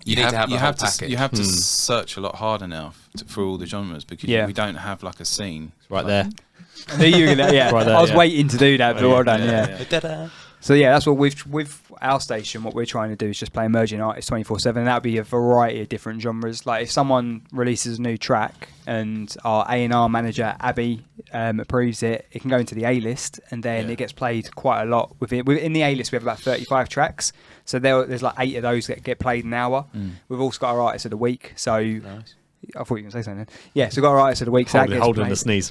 you need to have a whole package. You have to search a lot harder now for all the genres because we don't have like a scene. It's right there. I knew you were gonna, Right there, I was yeah. waiting to do that, but well done, yeah. Ta-da. So yeah, that's what with our station, what we're trying to do is just play emerging artists 24/7, and that'll be a variety of different genres. Like if someone releases a new track and our A&R manager Abby approves it, it can go into the A list, and then it gets played quite a lot. In the A list, we have about 35 tracks, so there's like 8 of those that get played an hour. We've also got our artists of the week, so. Nice. I thought you were going to say something. Yeah, so we've got our artists of the week. So Holding the sneeze.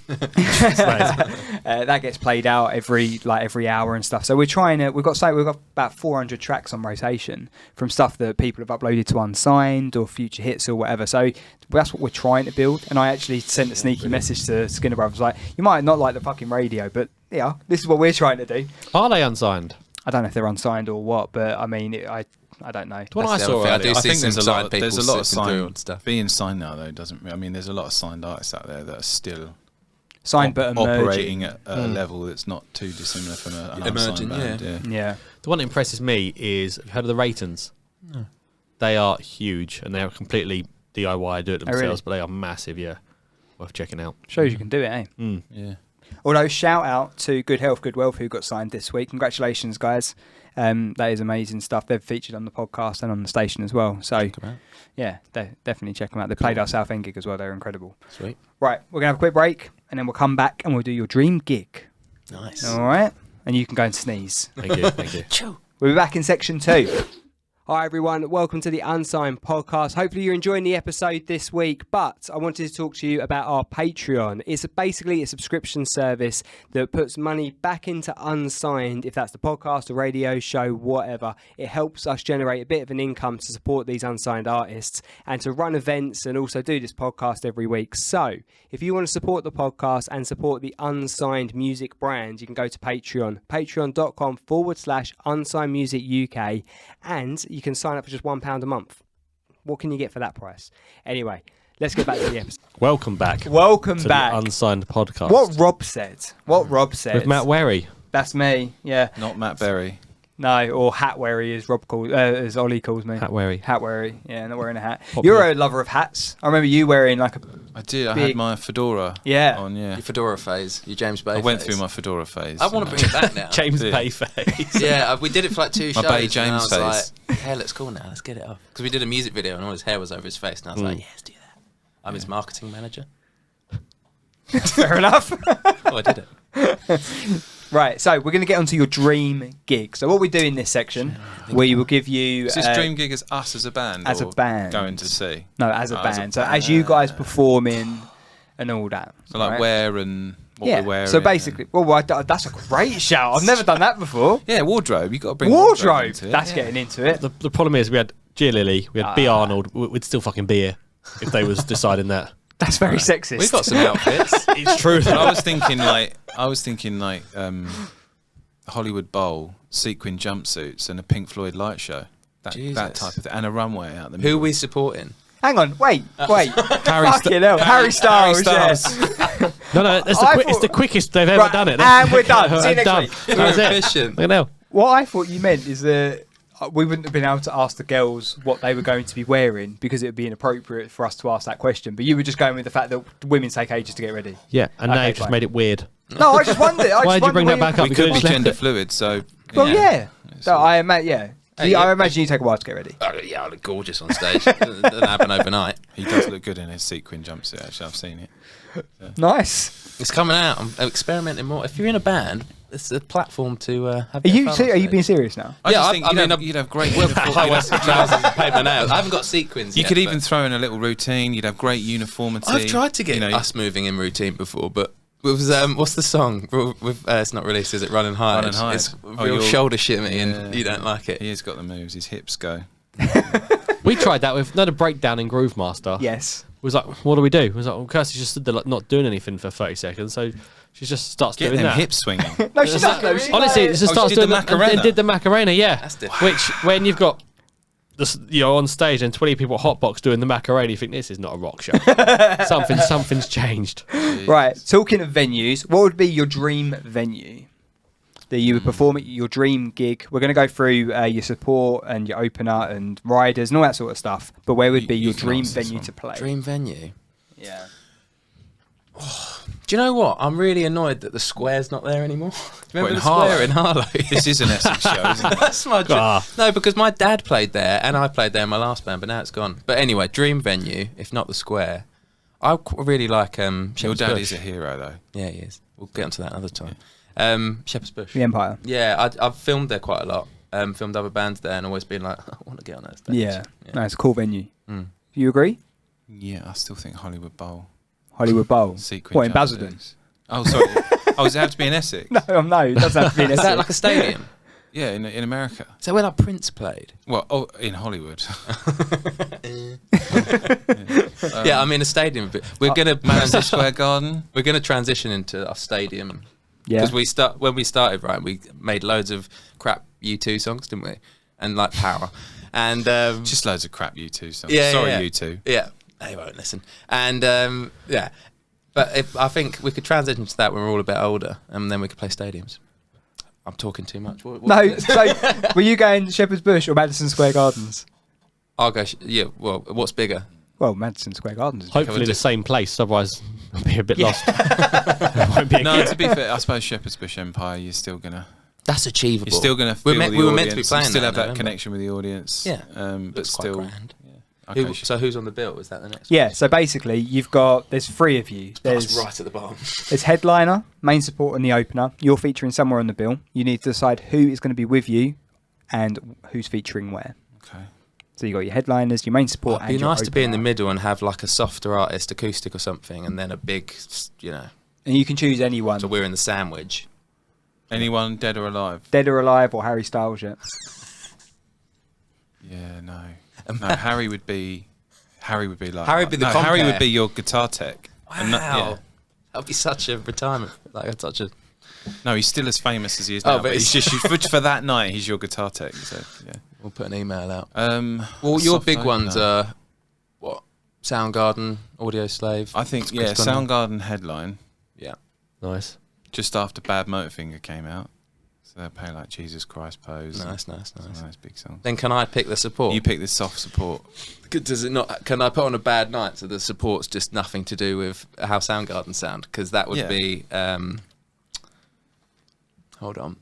that gets played out every hour and stuff. So we're trying to. We've got about 400 tracks on rotation from stuff that people have uploaded to Unsigned or Future Hits or whatever. So that's what we're trying to build. And I actually sent a sneaky message to Skinner Brothers like, you might not like the fucking radio, but yeah, this is what we're trying to do. Are they unsigned? I don't know if they're unsigned or what, but I mean, I don't know. The one I That's the saw other thing. I earlier. do I see think some there's a signed lot. people There's a lot of sifting through and signed stuff. being signed now though doesn't. I mean, there's a lot of signed artists out there that are still Signed but emerging. operating at a level that's not too dissimilar from an Emerging, unsigned band. Yeah. The one that impresses me is, have you heard of the Raytons? No. They are huge and they are completely DIY, do it themselves, really? but they are massive, yeah. Worth checking out. Shows you can do it, eh? Yeah. Although, shout out to Good Health, Good Wealth, who got signed this week. Congratulations, guys. That is amazing stuff. They've featured on the podcast and on the station as well. So, yeah, definitely check them out. They played our South End gig as well. They're incredible. Sweet. Right, we're going to have a quick break, and then we'll come back and we'll do your dream gig. Nice. All right? And you can go and sneeze. Thank you, thank you. We'll be back in section 2. Hi everyone, welcome to the Unsigned podcast. Hopefully you're enjoying the episode this week, but I wanted to talk to you about our Patreon. It's basically a subscription service that puts money back into Unsigned, if that's the podcast, a radio show, whatever. It helps us generate a bit of an income to support these unsigned artists and to run events and also do this podcast every week. So if you want to support the podcast and support the Unsigned music brand, you can go to Patreon, patreon.com/Unsigned Music UK, and you can sign up for just £1 a month. What can you get for that price? Anyway, let's get back to the episode. Welcome back. Welcome to back. the Unsigned podcast. What Rob said. With Matt Wherry. That's me. Yeah. Not Matt Berry. No, or Hat Wherry as Rob calls, as Ollie calls me. Hat Wherry. Hat Wherry. Yeah, not wearing a hat. Popular. You're a lover of hats. I remember you wearing like a. I did. I Big- had my fedora Yeah. on. Yeah. Your fedora phase, your James Bay I went phase. through my fedora phase. I want to bring it back now. James Did. Bay face. Yeah, we did it for like 2 My shows. Bay and I James was phase. like, hair looks cool now, let's get it off. Because we did a music video and all his hair was over his face. And I was like, yeah, let's do that. I'm his marketing manager. Fair enough. Oh, I did it. Right, so we're going to get onto your dream gig. So what we do in this section, we will give you... Is this dream gig as us as a band? as a or band. Going to see? No, as a Oh, band. So as you guys performing and all that. So like right? where and what Yeah, we're wearing. so basically... that's a great shout. I've never done that before. Yeah, wardrobe. You've got to bring Wardrobe. into it. That's Yeah. getting into it. The problem is we had Gia Lily, we had B. Arnold. We'd still fucking be here if they was deciding that. That's very sexist. We've got some outfits. It's true. But I was thinking like Hollywood Bowl, sequin jumpsuits, and a Pink Floyd light show. That Jesus. type of thing, and a runway out the Who middle. are we supporting? Hang on, wait. Harry Fucking hell, Harry Styles. Harry Yeah. No, it's the quickest they've ever Right, done it. and we're done. See you next Done. week. That's it. Efficient. Look at now. What I thought you meant is that we wouldn't have been able to ask the girls what they were going to be wearing because it would be inappropriate for us to ask that question. But you were just going with the fact that women take ages to get ready. Yeah, and Okay, now you've just fine. made it weird. No, I just wondered. Why did you bring that back up? We You could could've be just left gender it. fluid, so. Well, yeah. So I imagine, Hey, I yeah. imagine you take a while to get ready. Oh, yeah, I look gorgeous on stage. Doesn't happen overnight. He does look good in his sequin jumpsuit. Actually, I've seen it. Nice. It's coming out. I'm experimenting more. If you're in a band, it's a platform to have. Are you being serious now? I just think you'd have great high-waisted trousers and paint my nails. I haven't got sequins. You could even throw in a little routine. You'd have great uniformity. I've tried to get us moving in routine before, but it was what's the song? It's not released, is it? Run and Hide. It's real shoulder shimmy, and you don't like it. He has got the moves. His hips go. We tried that with another breakdown in Groove Master. Yes. It was like, what do we do? It was like, well, Kirsty's just stood there like, not doing anything for 30 seconds, so she just starts Get doing them that. hips swinging. No, she's not. Honestly, she starts doing the Macarena. and did the Macarena, yeah. That's different. Which, when you've got this, on stage and 20 people at Hotbox doing the Macarena, you think this is not a rock show. Something's changed. Right. Talking of venues, what would be your dream venue that you would perform at your dream gig? We're going to go through your support and your opener and riders and all that sort of stuff. But where would be your dream venue to play? Dream venue. Yeah. Do you know what? I'm really annoyed that the Square's not there anymore. Remember in the Square Harlow? in Harlow? This is an Essex show, isn't it? That's my dream. Ah. No, because my dad played there and I played there in my last band, but now it's gone. But anyway, dream venue, if not the Square. I really like Your Shepherd's dad Bush. is a hero, though. Yeah, he is. We'll get onto that another time. Shepherd's Bush. The Empire. Yeah, I've filmed there quite a lot. Filmed other bands there and always been like, I want to get on that stage. Yeah. No, it's a cool venue. Mm. Do you agree? Yeah, I still think Hollywood Bowl. Hollywood Bowl. Secret What, in Jazz Basildon? Days. Oh, sorry. Does it have to be in Essex? No, it doesn't have to be in Is that Essex. like a stadium? Yeah, in America. So where like Prince played? Well, in Hollywood. Yeah, I mean a stadium. But we're gonna Madison Square Garden. We're gonna transition into a stadium. Yeah. Because when we started, right, we made loads of crap U2 songs, didn't we? And like Power, and Just loads of crap U2 songs. yeah, Sorry, yeah. U2. Yeah, they won't listen. And yeah, but I think we could transition to that when we're all a bit older, and then we could play stadiums. I'm talking too much. No, so were you going Shepherd's Bush or Madison Square Gardens? I'll go. Yeah. Well, what's bigger? Well, Madison Square Gardens. Hopefully the same place, otherwise I'll be a bit lost. It won't be a No, gig. to be fair, I suppose Shepherd's Bush Empire, you're still gonna That's achievable. You're still gonna feel the audience. We were meant to be playing. You still that, have that remember? connection with the audience. Yeah. But Looks quite still. grand. Yeah. Okay, So who's on the bill? Is that the next? Yeah, so basically there's three of you. That's right at the bottom. There's headliner, main support and the opener. You're featuring somewhere on the bill. You need to decide who is going to be with you and who's featuring where. Okay. So you got your headliners, your main support, It'd be and your nice to be in the opener. middle and have like a softer artist, acoustic or something, and then a big, And you can choose anyone. So we're in the sandwich. Anyone dead or alive? Dead or alive or Harry Styles yet? Yeah, no. No, Harry would be like Harry would be the Harry compare. would be your guitar tech. Wow. And yeah. That'd be such a retirement. Like such a. No, he's still as famous as he is now. but but he's it's- just for that night. He's your guitar tech. So yeah. We'll put an email out. Well, Your big ones are what? Soundgarden, Audio Slave. I think Chris Soundgarden headline Yeah. Nice. just after Bad Motorfinger came out. So they'll play like Jesus Christ Pose. Nice. Some nice big songs. Then can I pick the support? You pick the soft support. Does it not? Can I put on a bad night so the support's just nothing to do with how Soundgarden sound? Because that would be. Hold on.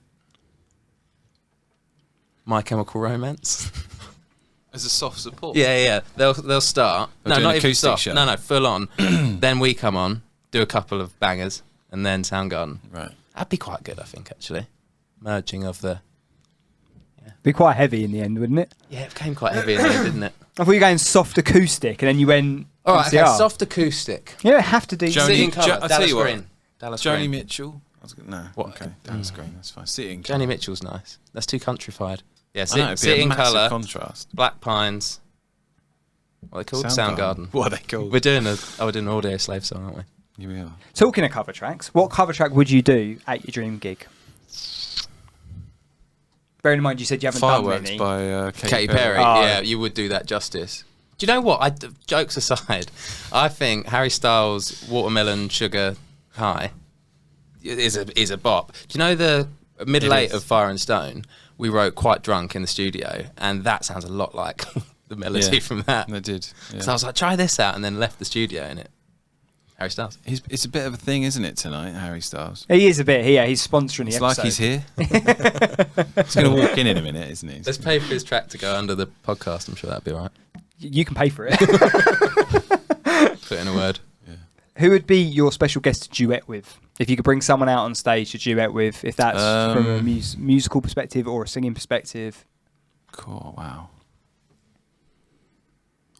My Chemical Romance. As a soft support. Yeah. They'll start. Or No, do an not even acoustic soft. show? No, full on. Then we come on, do a couple of bangers, and then Soundgarden. Right. That'd be quite good, I think, actually. Merging of the. Be quite heavy in the end, wouldn't it? Yeah, it became quite heavy in there, didn't it? I thought you were going soft acoustic and then you went. All right, okay, MCR. soft acoustic. You don't have to do. Joni- City in Colour, I'll tell Dallas you what. Green. Dallas Joni Green. Mitchell. No. What? Okay. Dallas Green. That's fine. City in Joni Mitchell's nice. That's too countrified. Yeah, I know, it'd be City a in massive Colour, contrast. Black Pines. What are they called? Soundgarden. What are they called? We're doing an Audio Slave song, aren't we? Here we are. Talking of cover tracks, what cover track would you do at your dream gig? Bearing in mind you said you haven't Fireworks done many. by Katy Perry. Oh. Yeah, you would do that justice. Do you know what? Jokes aside, I think Harry Styles' Watermelon Sugar High is a bop. Do you know the middle eight of Fire and Stone? We wrote quite drunk in the studio, and that sounds a lot like the melody from that. They did. Yeah. So I was like, try this out, and then left the studio in it. Harry Styles. It's a bit of a thing, isn't it, tonight, Harry Styles? He is a bit here. He's sponsoring the It's episode. like he's here. He's going to walk in a minute, isn't he? Let's pay for his track to go under the podcast. I'm sure that'd be all right. You can pay for it. Put in a word. Who would be your special guest to duet with? If you could bring someone out on stage to duet with, if that's from a musical perspective or a singing perspective. Cool, wow.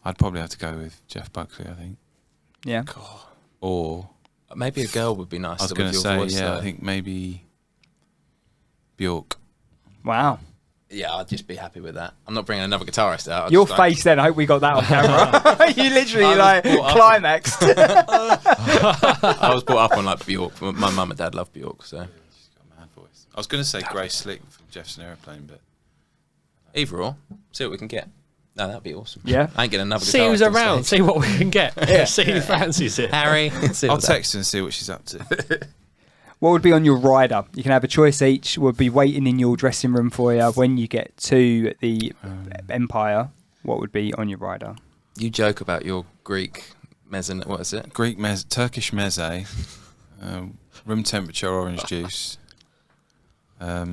I'd probably have to go with Jeff Buckley, I think. Yeah. Or maybe a girl would be nice. I was going to say, I think maybe Bjork. Wow. Yeah, I'd just be happy with that. I'm not bringing another guitarist out. Your face then, I hope we got that on camera. You literally climaxed. I was brought up on like Bjork. My mum and dad love Bjork, so. She's got a mad voice. I was going to say Grace Slick from Jefferson Aeroplane, but either or. See what we can get. No, that'd be awesome. Yeah. I ain't getting another guitarist. See who's around, see what we can get. See who fancies it. Harry. I'll text her and see what she's up to. What would be on your rider? You can have a choice each. Would be waiting in your dressing room for you when you get to the Empire. What would be on your rider? You joke about your Greek mezzanine. What is it? Turkish meze, room temperature orange juice, a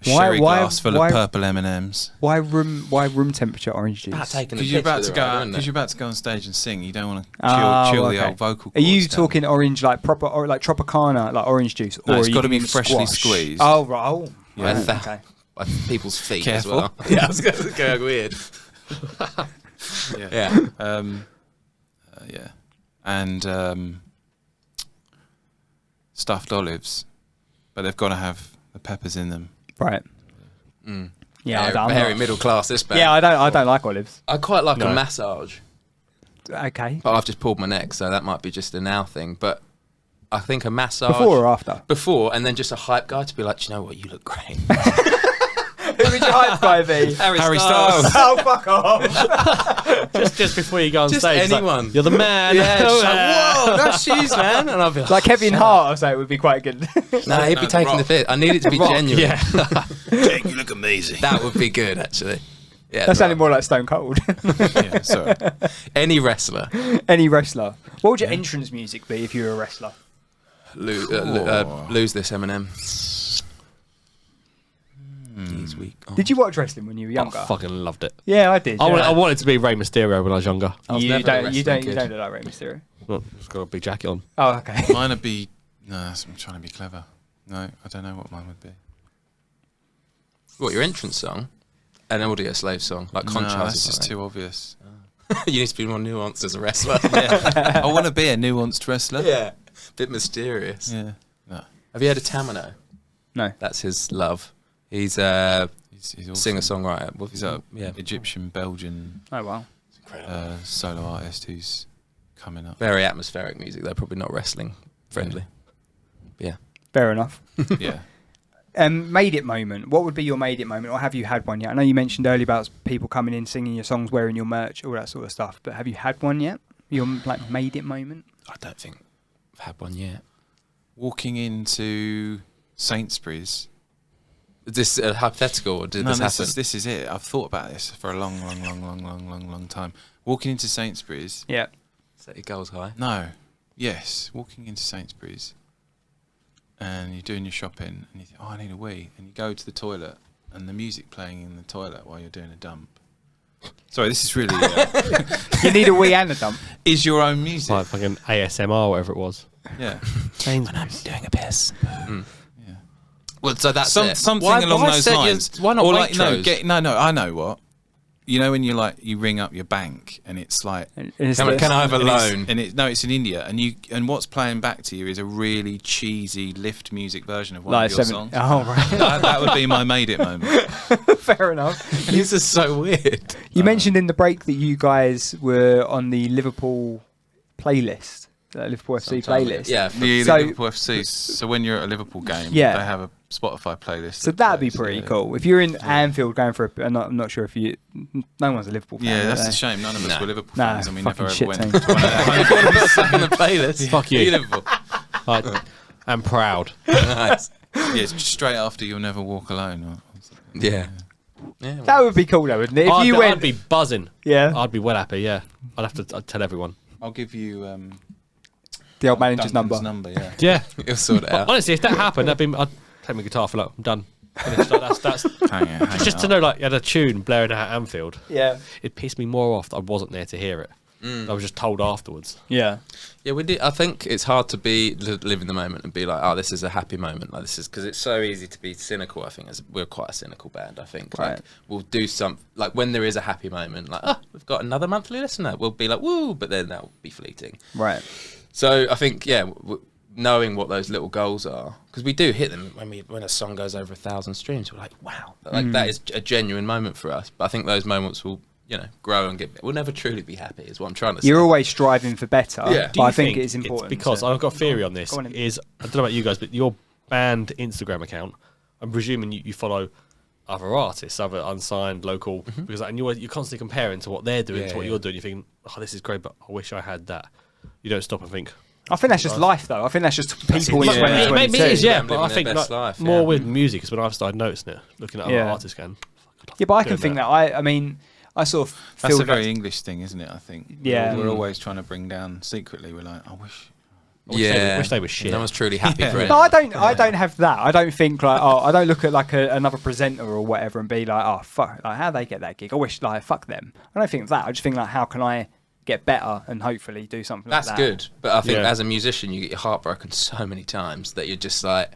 sherry glass full of purple M&Ms. Why room temperature orange juice? Because you're about to go on stage and sing. You don't want to chill the old vocal cords. Are you talking orange like proper or like Tropicana, like orange juice? No, or it's got to be freshly squeezed. Oh right. Oh. Yeah. Okay. By people's feet Careful. as well. Yeah, I was going to go weird. Yeah. Yeah. And stuffed olives, but they've got to have the peppers in them. Right. Yeah, very middle class. This band. Yeah, I don't like olives. I quite like a massage. Okay. But I've just pulled my neck, so that might be just a now thing. But I think a massage before or after. Before, and then just a hype guy to be like, do you know what, you look great. Who would your hype guy be? Harry Styles. Oh, fuck off. just before you go on Just stage. anyone. Like, you're the man. Yeah, just like, whoa, that's shoes, man. And I'll be like Kevin Hart, I'd say it would be quite good. No, he'd be taking the piss. I need it to be genuine. Yeah. Jake, you look amazing. That would be good, actually. Yeah, that sounded more like Stone Cold. Yeah, sorry. Any wrestler. Any wrestler. What would your entrance music be if you were a wrestler? Lose this, Eminem. He's weak. Oh. Did you watch wrestling when you were younger? I fucking loved it. Yeah, I did. I wanted to be Rey Mysterio when I was younger. You don't look like Rey Mysterio. Well, just got a big jacket on. Oh, okay. Mine would be... No, I'm trying to be clever. No, I don't know what mine would be. What, your entrance song? An Audio Slave song? Like Conchas? No, that's just too obvious. You need to be more nuanced as a wrestler. Yeah. I want to be a nuanced wrestler. Yeah. Bit mysterious. Yeah. No. Have you heard of Tamino? No. That's his love. He's awesome. singer-songwriter. He's a Egyptian, Belgian Oh, wow. solo artist who's coming up. Very atmospheric music, though. Probably not wrestling friendly. Yeah. Fair enough. Yeah. Made it moment. What would be your made it moment, or have you had one yet? I know you mentioned earlier about people coming in, singing your songs, wearing your merch, all that sort of stuff. But have you had one yet? Your like made it moment? I don't think I've had one yet. Walking into Sainsbury's. Is this hypothetical, or did this happen? This is it. I've thought about this for a long time. Walking into Sainsbury's. Yeah. Set your goals high. No. Yes. Walking into Sainsbury's. And you're doing your shopping, and you think, oh, I need a wee. And you go to the toilet, and the music playing in the toilet while you're doing a dump. Sorry, this is really... You need a wee and a dump. Is your own music. Like fucking ASMR, whatever it was. Yeah. When I'm doing a piss. Yeah. Well, so that's something along those lines. Why not or Waitrose? No, I know what. You know when you ring up your bank and it's like, can I have a loan? It's in India, and what's playing back to you is a really cheesy lift music version of one of your songs. Oh, right. that would be my made it moment. Fair enough. This is so weird. You mentioned in the break that you guys were on the Liverpool playlist, the Liverpool FC playlist. Yeah. The Liverpool FC. So when you're at a Liverpool game, they have a Spotify playlist. So that'd be pretty cool. If you're in Anfield going for I'm not sure if you... No one's a Liverpool fan. Yeah, that's a shame. None of us were Liverpool fans, and we never ever went to one of in the playlist. Fuck you. Liverpool. I'm proud. Nice. Yeah, it's straight after You'll Never Walk Alone. Yeah. That would be cool though, wouldn't it? If I'd be buzzing. Yeah. I'd be well happy, yeah. I'd tell everyone. I'll give you... the old manager's Duncan's number. Yeah. Yeah. You'll sort it out. Honestly, if that happened, I'd take my guitar for I'm done. Finished. Like, that's hang just to know, like, you had a tune blaring out at Anfield. Yeah. It pissed me more off that I wasn't there to hear it. I was just told afterwards. Yeah. Yeah, we did. I think it's hard to live in the moment and be like, oh, this is a happy moment. Like this is because it's so easy to be cynical. I think we're quite a cynical band. I think Right. like we'll do some like when there is a happy moment, like we've got another monthly listener. We'll be like woo, but then that'll be fleeting. Right. So I think knowing what those little goals are, because we do hit them when a song goes over 1,000 streams. We're like, wow, like that is a genuine moment for us. But I think those moments will. Grow and we'll never truly be happy is what I'm trying to say. You're always striving for better, Yeah. but I think it's important. Because I've got a theory on this. Go on in. I don't know about you guys, but your band Instagram account, I'm presuming you follow other artists, other unsigned, local, because and you're constantly comparing to what they're doing to what you're doing. You think, oh, this is great, but I wish I had that. You don't stop and think. I think that's just life, though. I think that's just people in 2022. Maybe it is, yeah. Them But I living think their best life, more with music is when I've started noticing it, looking at other artists going. Yeah, but I can think that. I mean, I sort of feel That's a very English thing, isn't it? I think. Yeah. We're always trying to bring down secretly. We're like, I wish. wish they were shit. No one's truly happy for it. No, I don't have that. I don't think like, I don't look at like another presenter or whatever and be like, oh fuck, like how they get that gig. I wish like fuck them. I don't think that. I just think like, how can I get better and hopefully do something That's like that. good, but I think as a musician, you get your heart broken so many times that you're just like,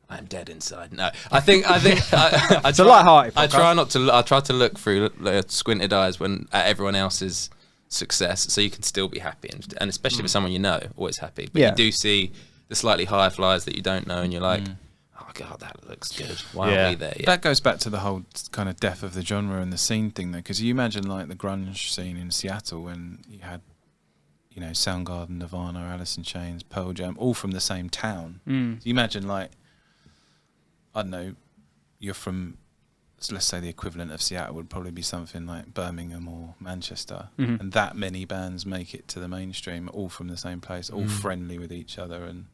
I'm dead inside. No, I think It's a light-hearted podcast. I try to look through squinted eyes at everyone else's success, so you can still be happy, and especially for someone you know, always happy. But you do see the slightly higher flyers that you don't know, and you're like, oh god, that looks good. Why aren't we there yet? That goes back to the whole kind of death of the genre and the scene thing, though, because you imagine like the grunge scene in Seattle when you had, Soundgarden, Nirvana, Alice in Chains, Pearl Jam, all from the same town. So you imagine like, I don't know, you're from, so let's say the equivalent of Seattle would probably be something like Birmingham or Manchester, and that many bands make it to the mainstream, all from the same place, all friendly with each other, and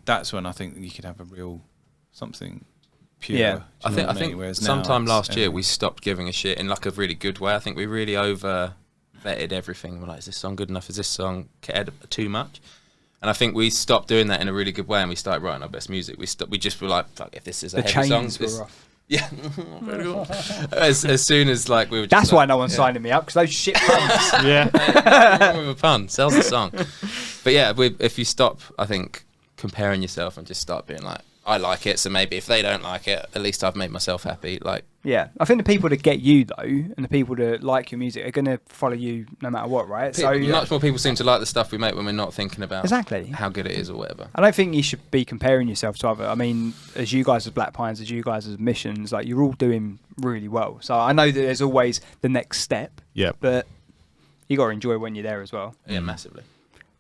that's when I think you could have a real something pure. Yeah. I think sometime last year we stopped giving a shit in like a really good way. I think we really over vetted everything. We're like, is this song good enough? Is this song cared too much? And I think we stopped doing that in a really good way, and we started writing our best music. We just were like, fuck, if this is a heavy song, were rough. Yeah. as soon as like we were. Just That's why no one's signing me up, because those shit puns. with a pun sells the song. But yeah, if you stop, I think, comparing yourself and just start being like, I like it, so maybe if they don't like it, at least I've made myself happy. Like, yeah, I think the people that get you though, and the people that like your music, are going to follow you no matter what, right? So much more people seem to like the stuff we make when we're not thinking about exactly how good it is or whatever. I don't think you should be comparing yourself to other. I mean, as you guys as Black Pines, as you guys as Missions, like you're all doing really well. So I know that there's always the next step. Yeah, but you got to enjoy when you're there as well. Yeah, massively.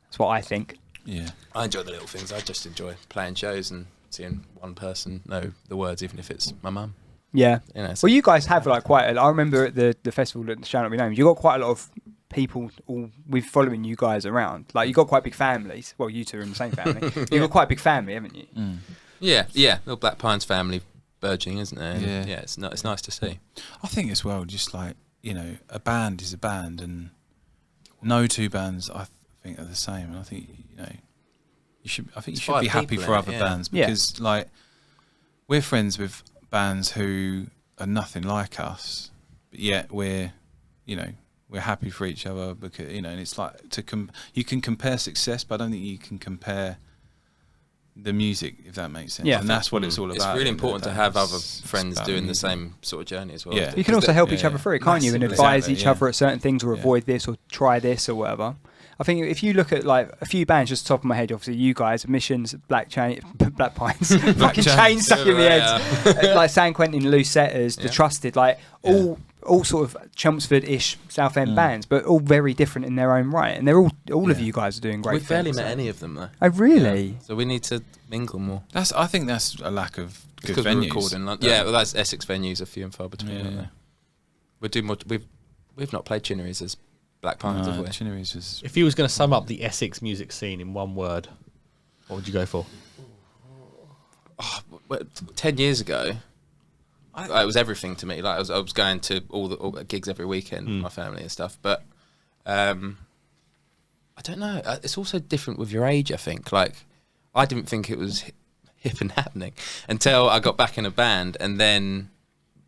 That's what I think. Yeah, I enjoy the little things. I just enjoy playing shows and seeing one person know the words, even if it's my mum. Yeah. So well, you guys have like quite. I remember at the festival that shall not be named. You got quite a lot of people all with following you guys around. Like you got quite big families. Well, you two are in the same family. You've got quite a big family, haven't you? Yeah. Little Black Pines family burgeoning, isn't there? And yeah. It's nice to see. I think as well, just like a band is a band, and no two bands I think are the same. And I think you should be happy for other bands, because like we're friends with bands who are nothing like us, but yet we're happy for each other, because and it's like you can compare success, but I don't think you can compare the music, if that makes sense. And that's what it's all about. It's really important to have other friends doing the same sort of journey as well. You can also help each other through it, can't you, and advise each other at certain things, or avoid this or try this or whatever. I think if you look at like a few bands, just top of my head, obviously you guys, Missions, Black Pines, fucking chains stuck in my head, like San Quentin, Loose Setters, The Trusted, like all sort of Chelmsford-ish Southend bands, but all very different in their own right, and they're all of you guys are doing great. We've barely met any of them though. Oh really? So we need to mingle more. I think that's a lack of good venues. Well, that's Essex venues, are few and far between. Aren't they? We're doing more. We've not played Chinnery's as Black Pines, have we? Chinnery's was. If you was going to sum up the Essex music scene in one word, what would you go for? 10 years ago, it was everything to me. Like I was going to all the gigs every weekend with my family and stuff. But I don't know. It's also different with your age, I think. Like I didn't think it was hip and happening until I got back in a band, and then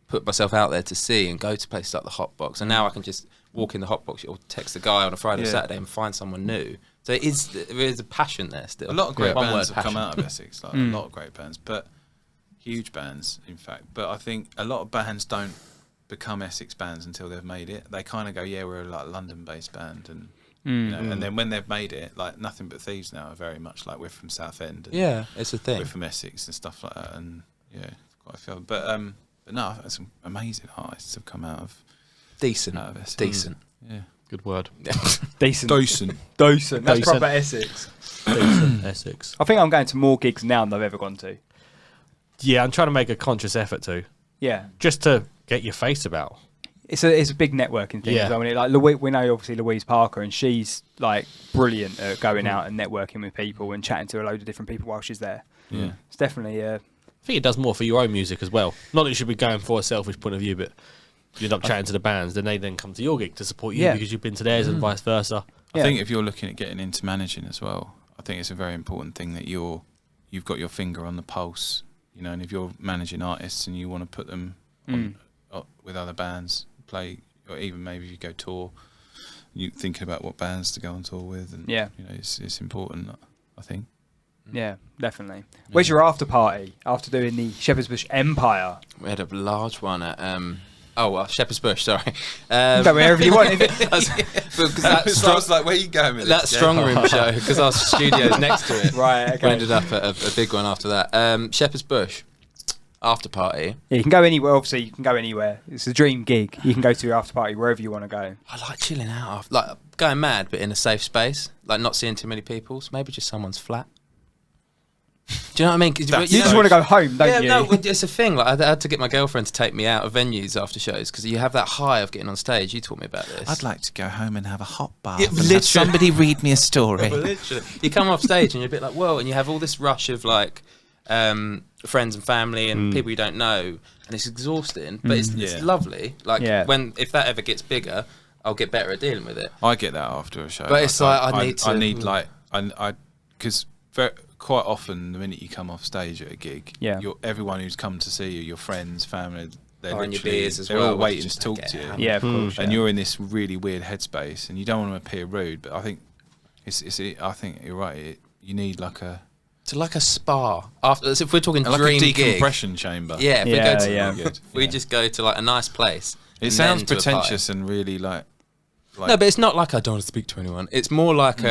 put myself out there to see and go to places like the Hot Box. And now I can just, walk in the hot box or text a guy on a Friday or Saturday and find someone new. So there is a passion there still. A lot of great One bands word, have come passion. out of Essex, like a lot of great bands, but huge bands, in fact. But I think a lot of bands don't become Essex bands until they've made it. They kind of go, yeah, we're a like London-based band, and you know, and then when they've made it, like Nothing But Thieves now are very much like we're from Southend. And Yeah, it's a thing. we're from Essex and stuff like that, and yeah, it's quite a feel. But no, some amazing artists have come out of Decent. Essex. Decent. Yeah. Good word. Decent. Decent. Decent. That's Decent. proper Essex. Decent. Essex. I think I'm going to more gigs now than I've ever gone to. Yeah, I'm trying to make a conscious effort to. Yeah. Just to get your face about. It's a big networking thing. Yeah. I mean, like we know obviously Louise Parker, and she's like brilliant at going out and networking with people and chatting to a load of different people while she's there. Yeah. It's definitely I think it does more for your own music as well. Not that you should be going for a selfish point of view, but you end up chatting to the bands, then they then come to your gig to support you because you've been to theirs and vice versa. I think if you're looking at getting into managing as well, I think it's a very important thing that you've got your finger on the pulse, you know, and if you're managing artists and you want to put them on, with other bands, play, or even maybe if you go tour, you thinking about what bands to go on tour with, and you know, it's important, I think. Yeah, definitely. Where's your after party after doing the Shepherd's Bush Empire? We had a large one at Shepherd's Bush. Sorry, Go wherever you want. Because I was like, where are you going with that this? strong room show, because our studio's next to it. Right, okay. We ended up at a big one after that. Shepherd's Bush after party. Yeah, you can go anywhere. Obviously, you can go anywhere. It's a dream gig. You can go to your after party wherever you want to go. I like chilling out, like going mad, but in a safe space, like not seeing too many people. So maybe just someone's flat. Do you know what I mean? 'Cause You just want to go home, don't you? Yeah, no, it's a thing. Like I had to get my girlfriend to take me out of venues after shows because you have that high of getting on stage. You taught me about this. I'd like to go home and have a hot bath Yeah, and literally. have somebody read me a story. Literally, you come off stage and you're a bit like, whoa, and you have all this rush of like friends and family and people you don't know, and it's exhausting, but it's lovely. Like if that ever gets bigger, I'll get better at dealing with it. I get that after a show, but it's like I need because quite often the minute you come off stage at a gig, everyone who's come to see you, your friends, family, they're your beers as they're well, all waiting just to talk get to you. hammered. Yeah, of course. And you're in this really weird headspace, and you don't want to appear rude. But I think I think you're right. You need like a spa after. So if we're talking like dream a gig, decompression chamber. yeah, if we go to Good. we just go to like a nice place. It sounds pretentious and really like no, but it's not like I don't want to speak to anyone. It's more like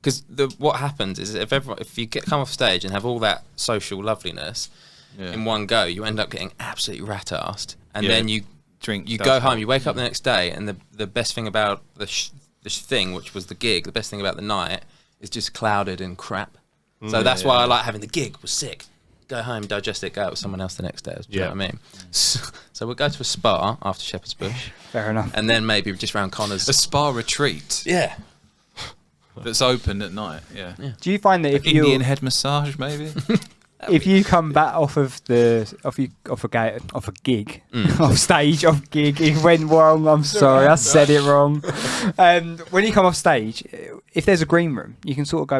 because what happens is if you come off stage and have all that social loveliness in one go, you end up getting absolutely rat-assed, and then you go home, you wake up the next day, and the best thing about this thing, which was the gig, the best thing about the night is just clouded in crap. So that's why I like having the gig was sick. Go home, digest it, go out with someone else the next day. Do you know what I mean? So we'll go to a spa after Shepherd's Bush. Fair enough. And then maybe just round Connor's. a spa retreat. Yeah. That's open at night. Yeah. Do you find that if Indian head massage, maybe? if you come back off a gig, off stage, off gig, it went wrong. I'm sorry, I said it wrong. When you come off stage, if there's a green room, you can sort of go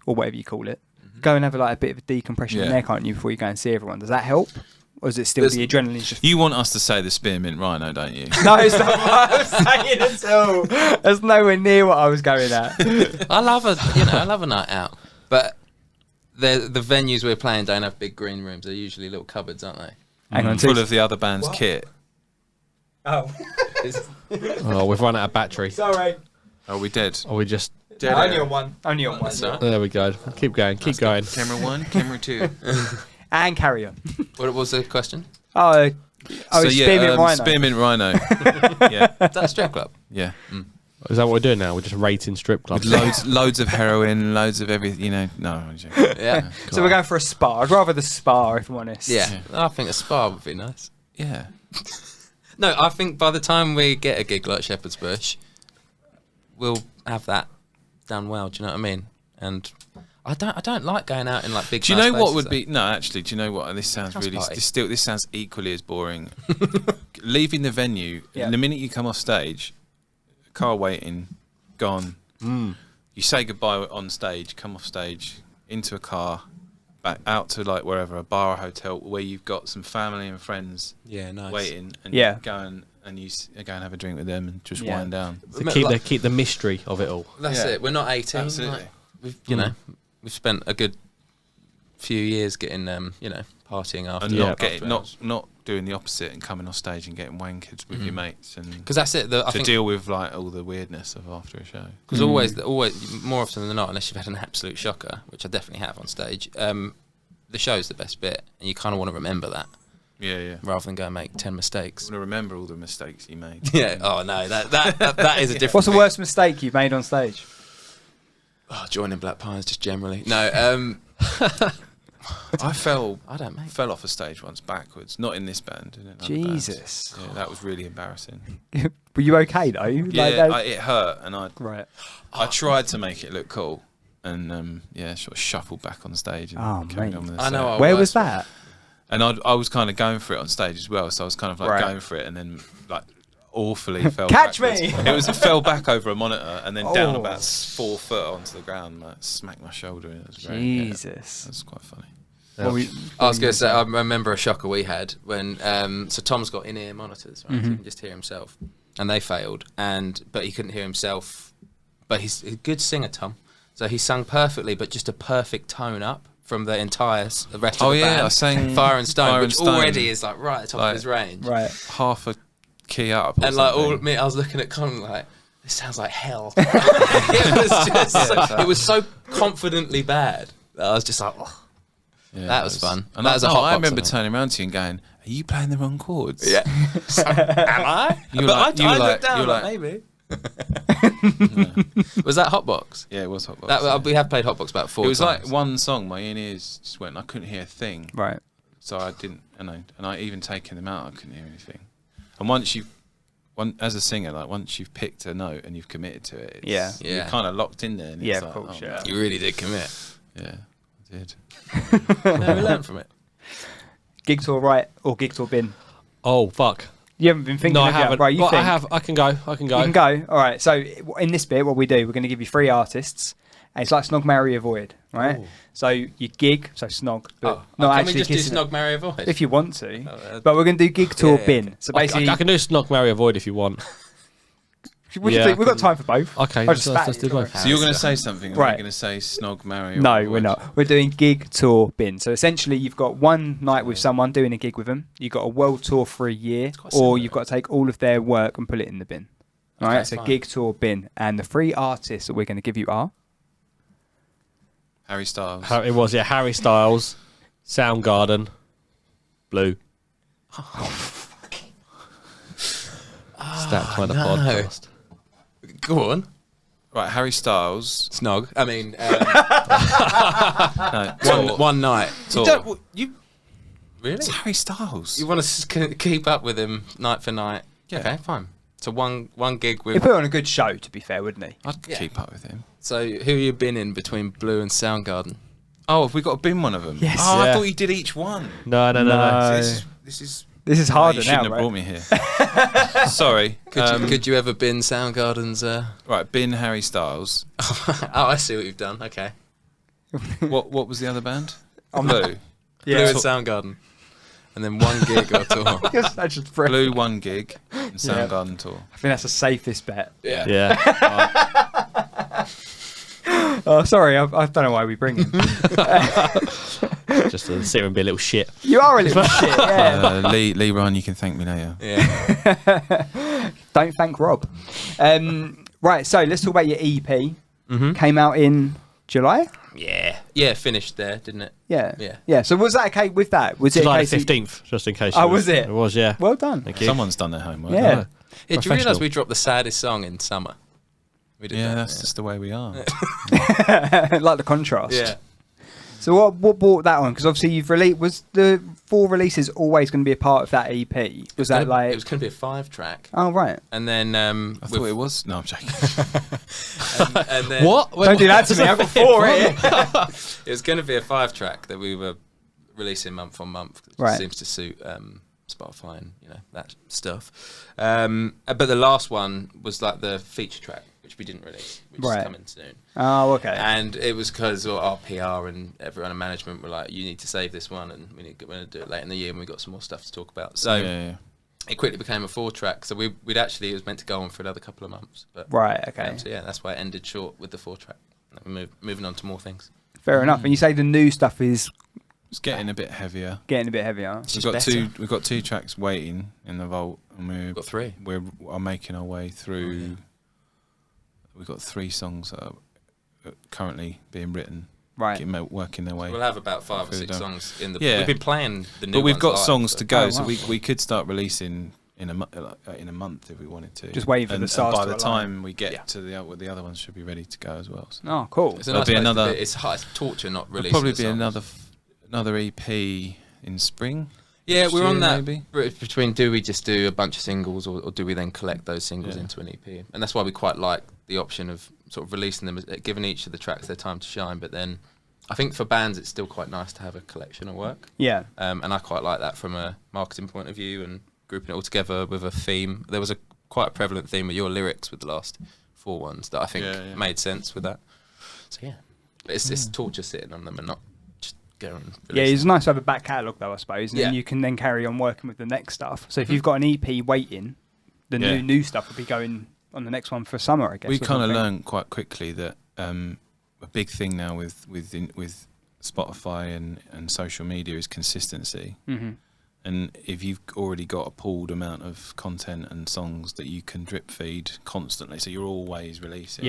or whatever you call it, go and have a bit of a decompression in there, can't you, before you go and see everyone? Does that help? Or is it still the adrenaline's just... You want us to say the spearmint rhino, don't you? No, it's not what I was saying at all. That's nowhere near what I was going at. I love a night out, but the venues we're playing don't have big green rooms. They're usually little cupboards, aren't they? Hang on, full of the other band's kit. Oh. Oh, we've run out of battery. Sorry. Oh, we dead. Or we just... Only on one. Only on one. Sorry. There we go. Keep going. Keep going. Camera 1, camera 2. And carry on. What was the question? Spearmint Rhino. Spearmint Rhino. Yeah. Is that a strip club? Yeah. Is that what we're doing now? We're just rating strip clubs. With loads of heroin, loads of everything, you know. No, I'm joking. Yeah. So we're going for a spa. I'd rather the spa, if I'm honest. Yeah. I think a spa would be nice. Yeah. No, I think by the time we get a gig like Shepherd's Bush, we'll have that done well. Do you know what I mean? And I don't like going out in like big. Do you nice know what places, would though. be? No, actually, do you know what? This sounds House really. party. This sounds equally as boring. Leaving the venue, the minute you come off stage, car waiting, gone. You say goodbye on stage, come off stage, into a car, back out to like wherever, a bar or hotel where you've got some family and friends Yeah, nice. waiting, and Yeah. you go and and you go and have a drink with them and just wind down. To keep the mystery of it all. That's it. We're not 18. Absolutely. We've we've spent a good few years getting partying after. And not doing the opposite and coming off stage and getting wankered with your mates, and because that's it. I think deal with like all the weirdness of after a show. Because always more often than not, unless you've had an absolute shocker, which I definitely have on stage, the show's the best bit, and you kind of want to remember that. Yeah. Rather than go and make 10 mistakes. I want to remember all the mistakes you made. Yeah. Oh no, that is a different. What's the worst mistake you've made on stage? Oh, joining Black Pines just generally. No. I fell off a stage once backwards, not in this band. In another Jesus. band. Yeah, that was really embarrassing. Were you okay though? Yeah, it hurt, and I I tried to make it look cool, and sort of shuffled back on stage and carried on with the set. Where was that? And I was kind of going for it on stage as well, so I was kind of like going for it, and then like awfully fell. Catch backwards. me! It fell back over a monitor and then down about 4 foot onto the ground, like smacked my shoulder. And it was Jesus, that's quite funny. I was going to say, I remember a shocker we had when so Tom's got in-ear monitors, right? So he can just hear himself, and they failed, but he couldn't hear himself. But he's a good singer, Tom, so he sung perfectly, but just a perfect tone up from the entire rest of the band. I sang Fire and Stone, Fire which and Stone. already is like right at the top of his range. Right. Half a key up, And like I was looking at Colin like, this sounds like hell. It was so confidently bad that I was just like, oh. Yeah, that was fun. And that was a hot I remember turning around to you and going, "Are you playing the wrong chords?" Yeah. Am I? I looked down maybe. Was that Hotbox? Yeah, it was Hotbox. Yeah. We have played Hotbox about 4 times. It was like one song, my ears just went, I couldn't hear a thing. Right. So I didn't, and I even taken them out, I couldn't hear anything. And as a singer, like once you've picked a note and you've committed to it, you're kind of locked in there. And Yeah, it's of like, course. No. You really did commit. Yeah, I did. We learned from it. Gig tour right or gig tour bin? Oh fuck. You haven't been thinking. No, I haven't. Right, you think? I have. I can go. You can go. All right. So in this bit, what we do, we're going to give you 3 artists, and it's like Snog, Marry, Avoid, right? Ooh. So you gig, so Snog, but not can actually. We just do Snog, Marry, Avoid if you want to, but we're going to do gig tour bin. Okay. So basically, I can do Snog, Marry, Avoid if you want. We've got time for both. Okay, let's do both. So you're going to say something, right? You're going to say Snog, Marry, No, Avoid? we're not. We're doing gig tour bin. So essentially, you've got one night with someone doing a gig with them. You've got a world tour for a year, or you've got to take all of their work and put it in the bin. All right, so gig tour bin, and the 3 artists that we're going to give you are Harry Styles. It was Harry Styles, Soundgarden, Blue. Start trying to podcast. Go on. Right, Harry Styles. Snog. I mean, one night. You really? It's Harry Styles. You want to keep up with him night for night? Yeah. Okay, fine. So one gig with. He put on a good show, to be fair, wouldn't he? I'd keep up with him. So who have you been in between Blue and Soundgarden? Oh, have we got to bin one of them? Yes. Oh, I thought you did each one. No. This is harder you now, shouldn't have brought me here. Sorry. Could you ever bin Soundgarden's? Right, bin Harry Styles. Oh, I see what you've done. Okay. What was the other band? Blue. Yeah. Blue and Soundgarden. And then one gig or tour. That's just Blue, one gig, and Soundgarden tour. I think that's the safest bet. Yeah. Oh, sorry, I don't know why we bring him. Just to sit here and be a little shit. You are a little shit, yeah. Lee Ryan, you can thank me later. Yeah. Don't thank Rob. Right, so let's talk about your EP. Mm-hmm. Came out in July? Yeah, finished there, didn't it? Yeah. So was that okay with that? Was July it the 15th, just in case. Oh, was it? It was, yeah. Well done. Thank you. Someone's done their homework. Yeah. Do you realise we dropped the saddest song in summer? We did that's just the way we are. Like the contrast. Yeah. So what brought that on? Because obviously you've released. Was the 4 releases always going to be a part of that EP? Was that like it was going to be a 5-track? Oh right. And then I thought it was. No, I'm joking. and then what? Don't do that to me. I've got 4 here. It was going to be a 5-track that we were releasing month on month. Right. It seems to suit Spotify and that stuff. But the last one was like the feature track, which we didn't release, which is coming soon. Oh, okay. And it was because our PR and everyone in management were like, you need to save this one, and we're going to do it late in the year, and we got some more stuff to talk about. So it quickly became a 4-track. So it was meant to go on for another couple of months. But, right. Okay. So yeah, that's why it ended short with the 4-track. We're moving on to more things. Fair enough. And you say the new stuff is It's getting a bit heavier. We've got 2 tracks waiting in the vault, and we've got 3. We're making our way through. Oh, yeah. We've got 3 songs that are currently being written. Right. Working their way. We'll have about 5 or 6 songs in the. Yeah. We've been playing the new. But we've got live, songs to go, wow. so we could start releasing in a month if we wanted to. Just waiting for the stars. And by the time we get to the other ones, should be ready to go as well. So. Oh, cool. It's there'll be another. It's torture not releasing. There'll probably be another EP in spring. Yeah, we're on that maybe. Between do we just do a bunch of singles or do we then collect those singles into an EP? And that's why we quite like the option of sort of releasing them, giving each of the tracks their time to shine. But then I think for bands it's still quite nice to have a collection of work. Yeah. And I quite like that from a marketing point of view and grouping it all together with a theme. There was quite a prevalent theme with your lyrics with the last 4 ones that I think made sense with that. So yeah, but it's torture sitting on them and not just going. Yeah, it's nice to have a back catalogue though, I suppose, and then you can then carry on working with the next stuff. So if you've got an EP waiting, the new stuff will be going on the next one for summer, I guess. We kind of learned quite quickly that a big thing now with Spotify and social media is consistency. Mm-hmm. And if you've already got a pooled amount of content and songs that you can drip feed constantly, so you're always releasing,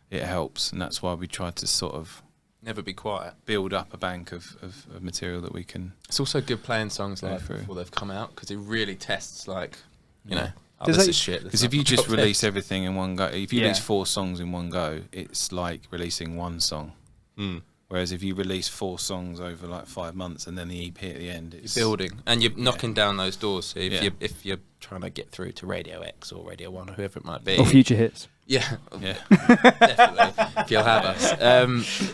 it helps. And that's why we try to sort of never be quiet, build up a bank of material that we can. It's also good playing songs live before they've come out because it really tests, like, you know, this is shit. Because if you just release everything in one go, if you release 4 songs in one go, it's like releasing 1 song. Mm. Whereas if you release 4 songs over like 5 months and then the EP at the end, it's you're building and you're knocking down those doors. So if you're trying to get through to Radio X or Radio 1 or whoever it might be, or Future Hits, definitely, if you'll have us.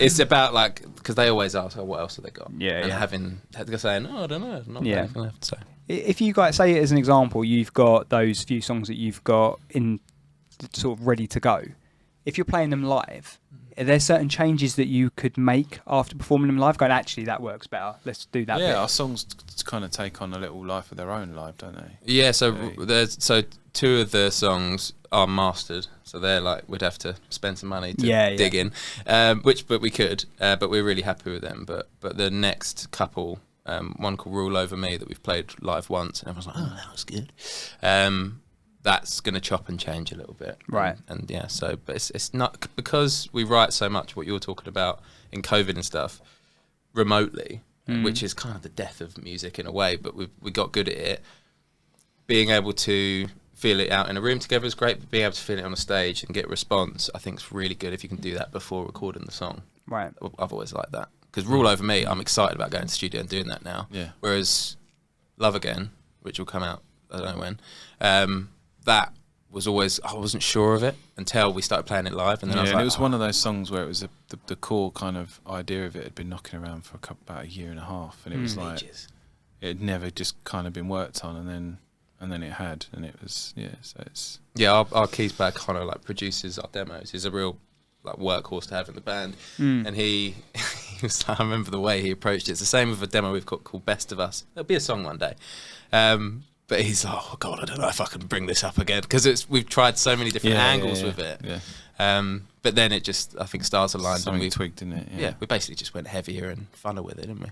It's about like because they always ask, "Oh, what else have they got?" And saying, "Oh, I don't know, not anything left to say." If you guys say it as an example, you've got those few songs that you've got in sort of ready to go. If you're playing them live, are there certain changes that you could make after performing them live? Going, actually, that works better. Let's do that. Yeah, our songs kind of take on a little life of their own live, don't they? Yeah. So there's 2 of the songs are mastered. So they're like we'd have to spend some money to dig in, but we could. But we're really happy with them. But the next couple. One called Rule Over Me that we've played live once and everyone's like, oh, that was good. That's going to chop and change a little bit. Right. And so, but it's not, because we write so much what you were talking about in COVID and stuff, remotely, which is kind of the death of music in a way, but we got good at it. Being able to feel it out in a room together is great, but being able to feel it on a stage and get a response, I think is really good if you can do that before recording the song. Right. I've always liked that. Because Rule Over Me, I'm excited about going to the studio and doing that now. Yeah. Whereas Love Again, which will come out, I don't know when, that was always, I wasn't sure of it until we started playing it live. And then I was like, it was one of those songs where it was the core kind of idea of it had been knocking around for about a year and a half. And it was like, it had never just kind of been worked on. And then it had. And it was, so it's... Yeah, our keys player Connor like produces our demos. He's a real like workhorse to have in the band. And he was, I remember the way he approached it. It's the same with a demo we've got called Best of Us. There'll be a song one day. But he's like, oh God, I don't know if I can bring this up again because we've tried so many different angles with it. Yeah. But then it just, I think stars aligned. Something and we twigged in it. Yeah, we basically just went heavier and funner with it, didn't we?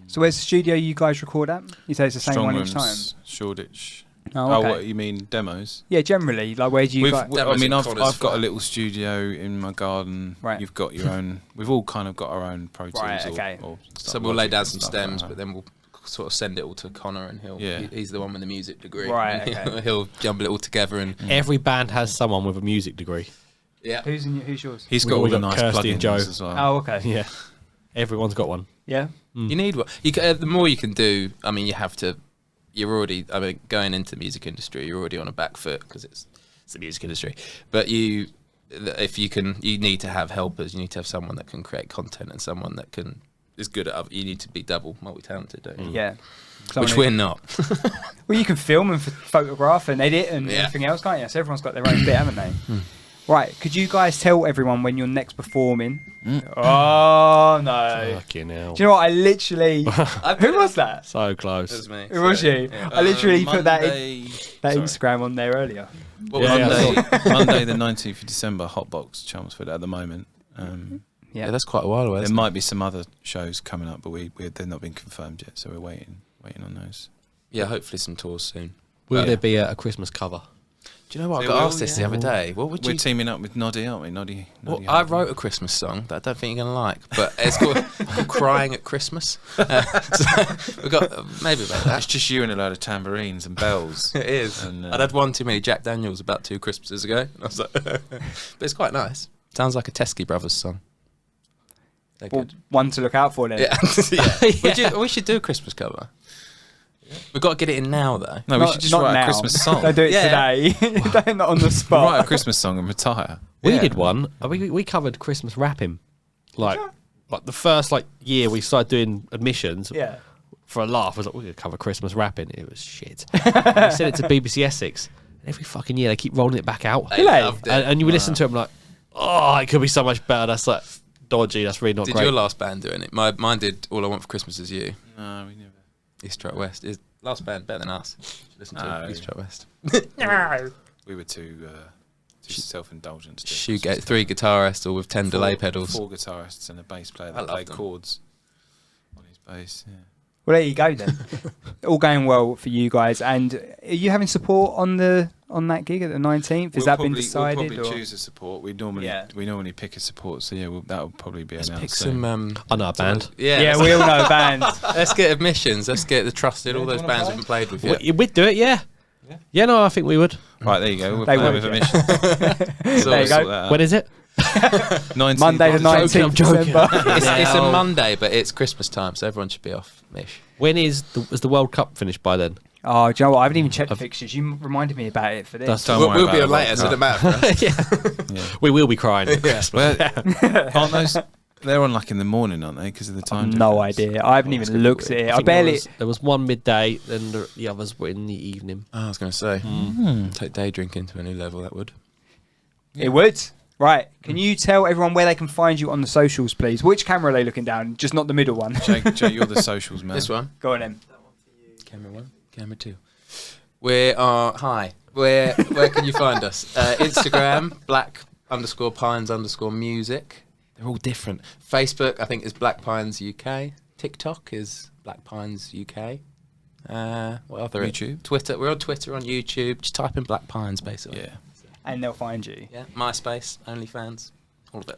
So where's the studio you guys record at? You say it's the same Strong one Rooms, each time? Shoreditch. Oh, okay. What you mean demos? Yeah, generally, like where do you guys... I mean, I've got a little studio in my garden. Right. You've got your own. We've all kind of got our own Pro Tools. Right, okay. So we'll lay down some stems, but then we'll sort of send it all to Connor, and he's the one with the music degree. Right, okay. He'll jumble it all together. And every band has someone with a music degree. Yeah. Who's yours? He's got all the nice Kirsty and plugins Joe as well. Oh, okay. Yeah. Everyone's got one. Yeah. You need one. The more you can do, I mean, you have to. You're already, I mean, going into the music industry, you're already on a back foot because it's the music industry. But you need to have helpers. You need to have someone that can create content and someone that is good at. You need to be double multi-talented, don't you? Yeah. Which we're not. Well, you can film and photograph and edit and everything else, can't you? So everyone's got their own bit, haven't they? Right, could you guys tell everyone when you're next performing? Oh, no. Fucking hell. Do you know what? I literally... Who was that? So close. It was me. Who was you? Yeah. I literally put that Monday, Instagram on there earlier. What was Monday the 19th of December, Hotbox, Chelmsford at the moment. Yeah, that's quite a while away. There might be some other shows coming up, but they've not been confirmed yet, so we're waiting on those. Yeah, hopefully some tours soon. Will there be a Christmas cover? Do you know what? I There got will, asked this yeah. the other day. What would We're you... teaming up with Noddy, aren't we? Noddy Well, I wrote a Christmas song that I don't think you're going to like, but it's called Crying at Christmas. So we've got maybe about that. It's just you and a load of tambourines and bells. It is. And, I'd had one too many Jack Daniels about 2 Christmases ago. And I was like, but it's quite nice. Sounds like a Teskey Brothers song. They're Well, good. one to look out for then. Yeah. We should do a Christmas cover. We've got to get it in now, though. No, we should just write now. a Christmas song. Don't do it today. Don't not on the spot. Write a Christmas song and retire. We did one. We covered Christmas rapping. Like the first year we started doing admissions. Yeah. For a laugh, I was like, we're going to cover Christmas rapping. It was shit. We sent it to BBC Essex. And every fucking year they keep rolling it back out. They loved it. And you listen to it, I'm like, oh, it could be so much better. That's like dodgy. That's really not Did great. your last band doing it? Mine did All I Want for Christmas Is You. No, we never. East Track West. Is last band better than us? Listen to No. East Track West. We were too self-indulgent. to do Shoegate, Christmas 3 guitarists all with 10 stuff. delay pedals. 4 guitarists and a bass player I that love played them. chords on his bass. Yeah. Well, there you go then. All going well for you guys. And are you having support on that gig at the 19th? Has that been decided? We'll probably or? choose a support. We normally pick a support, so yeah, that'll probably be Let's announced pick soon. some. I know a band. Yeah, we all know bands. Let's get admissions. Let's get the trusted. All those bands we haven't played with yet. We'd do it, yeah. Yeah, no, I think we would. Right, there you go. We'll They play would, with yeah. admissions. There you go. When is it? 19th. Monday the 19th of December. It's a Monday, but it's Christmas time, so everyone should be off-ish. When is the World Cup finished by then? Oh, do you know what? I haven't even checked the fixtures. You reminded me about it for this. Don't worry We'll about be it. on later, so it doesn't matter for us. Yeah. We will be crying. at Christmas. Aren't those? They're on in the morning, aren't they? Because of the time. No difference? idea. I haven't even looked at it. I think barely. There was one midday, then the others were in the evening. Oh, I was going to say, take day drinking to a new level, that would. It would. Right. Can you tell everyone where they can find you on the socials, please? Which camera are they looking down? Just not the middle one. Jake, you're the socials man. This one. Go on then. Camera 1, camera 2. We are, hi. Where can you find us? Instagram, black_pines_music. They're all different. Facebook, I think, is Black Pines UK. TikTok is Black Pines UK. What other? YouTube. Twitter. We're on Twitter, on YouTube. Just type in Black Pines, basically. Yeah. And they'll find you. Yeah. MySpace, OnlyFans, all of it.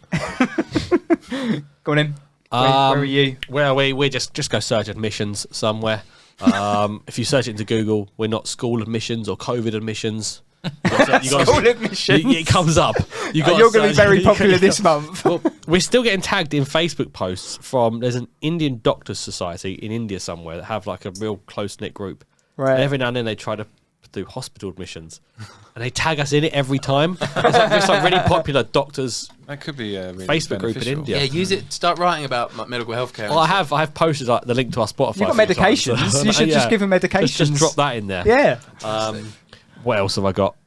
Go on in. Where are you? Well, we just go search admissions somewhere. If you search it into Google, we're not school admissions or COVID admissions. School admissions. It comes up. You're going to be very popular this month. Well, we're still getting tagged in Facebook posts from. There's an Indian Doctors Society in India somewhere that have a real close knit group. Right. And every now and then they try to do hospital admissions, and they tag us in it every time. It's really popular doctors. That could be really Facebook group in beneficial. India. Yeah, use it. Start writing about medical healthcare. Well, I have posted the link to our Spotify. You've got a few times. medications. You should just give them medications. Just drop that in there. Yeah. What else have I got?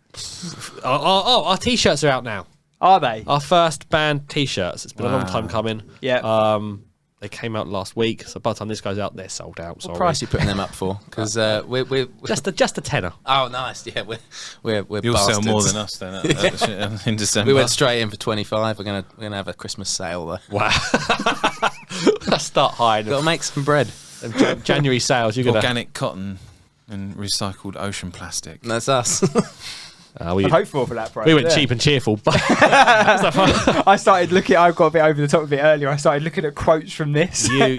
Our t-shirts are out now. Are they? Our first band t-shirts. It's been a long time coming. Yeah. They came out last week, so by the time this goes out, they're sold out. What price are you putting them up for? Because we're just a tenner. Oh, nice. Yeah, we're You'll bastards. sell more than us then in December. We went straight in for 25. We're gonna have a Christmas sale though. Wow. Let's start high. Got to make some bread. January sales. You're gonna. Organic cotton and recycled ocean plastic. That's us. I'm hopeful for that price. We went cheap and cheerful. I started looking. I got a bit over the top of it earlier. I started looking at quotes from this. You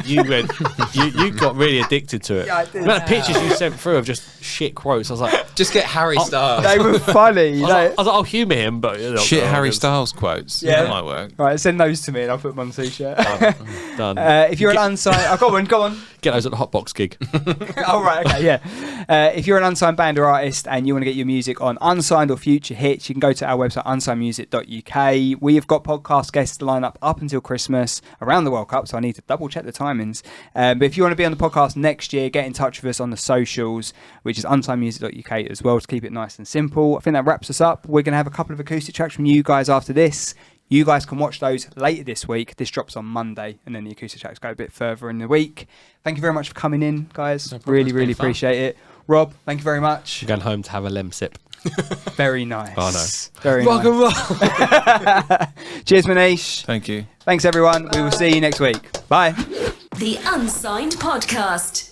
got really addicted to it. Yeah, I did. The pictures you sent through of just shit quotes. I was like, Just get Harry Styles. They were funny. I was like, I'll humour him, but Shit Harry Styles quotes. Yeah. That might work. Right, send those to me and I'll put them on the t-shirt. Done. If you're an unsigned... go on. get those at the Hotbox gig. Oh, right, okay, yeah. If you're an unsigned band or artist and you want to get your music on Unsigned or Future Hits, you can go to our website, unsignedmusic.uk. We have got podcast guests to line up until Christmas around the World Cup, so I need to double check the timings. But if you want to be on the podcast next year, get in touch with us on the socials, which is unsignedmusic.uk as well, to keep it nice and simple. I think that wraps us up. We're going to have a couple of acoustic tracks from you guys after this. You guys can watch those later this week. This drops on Monday, and then the acoustic tracks go a bit further in the week. Thank you very much for coming in, guys. No problem, really appreciate it. Rob, thank you very much. I'm going home to have a lem sip. Very nice. Oh, no. Very Rock nice. and roll. Cheers, Manish. Thank you. Thanks, everyone. We will see you next week. Bye. The Unsigned Podcast.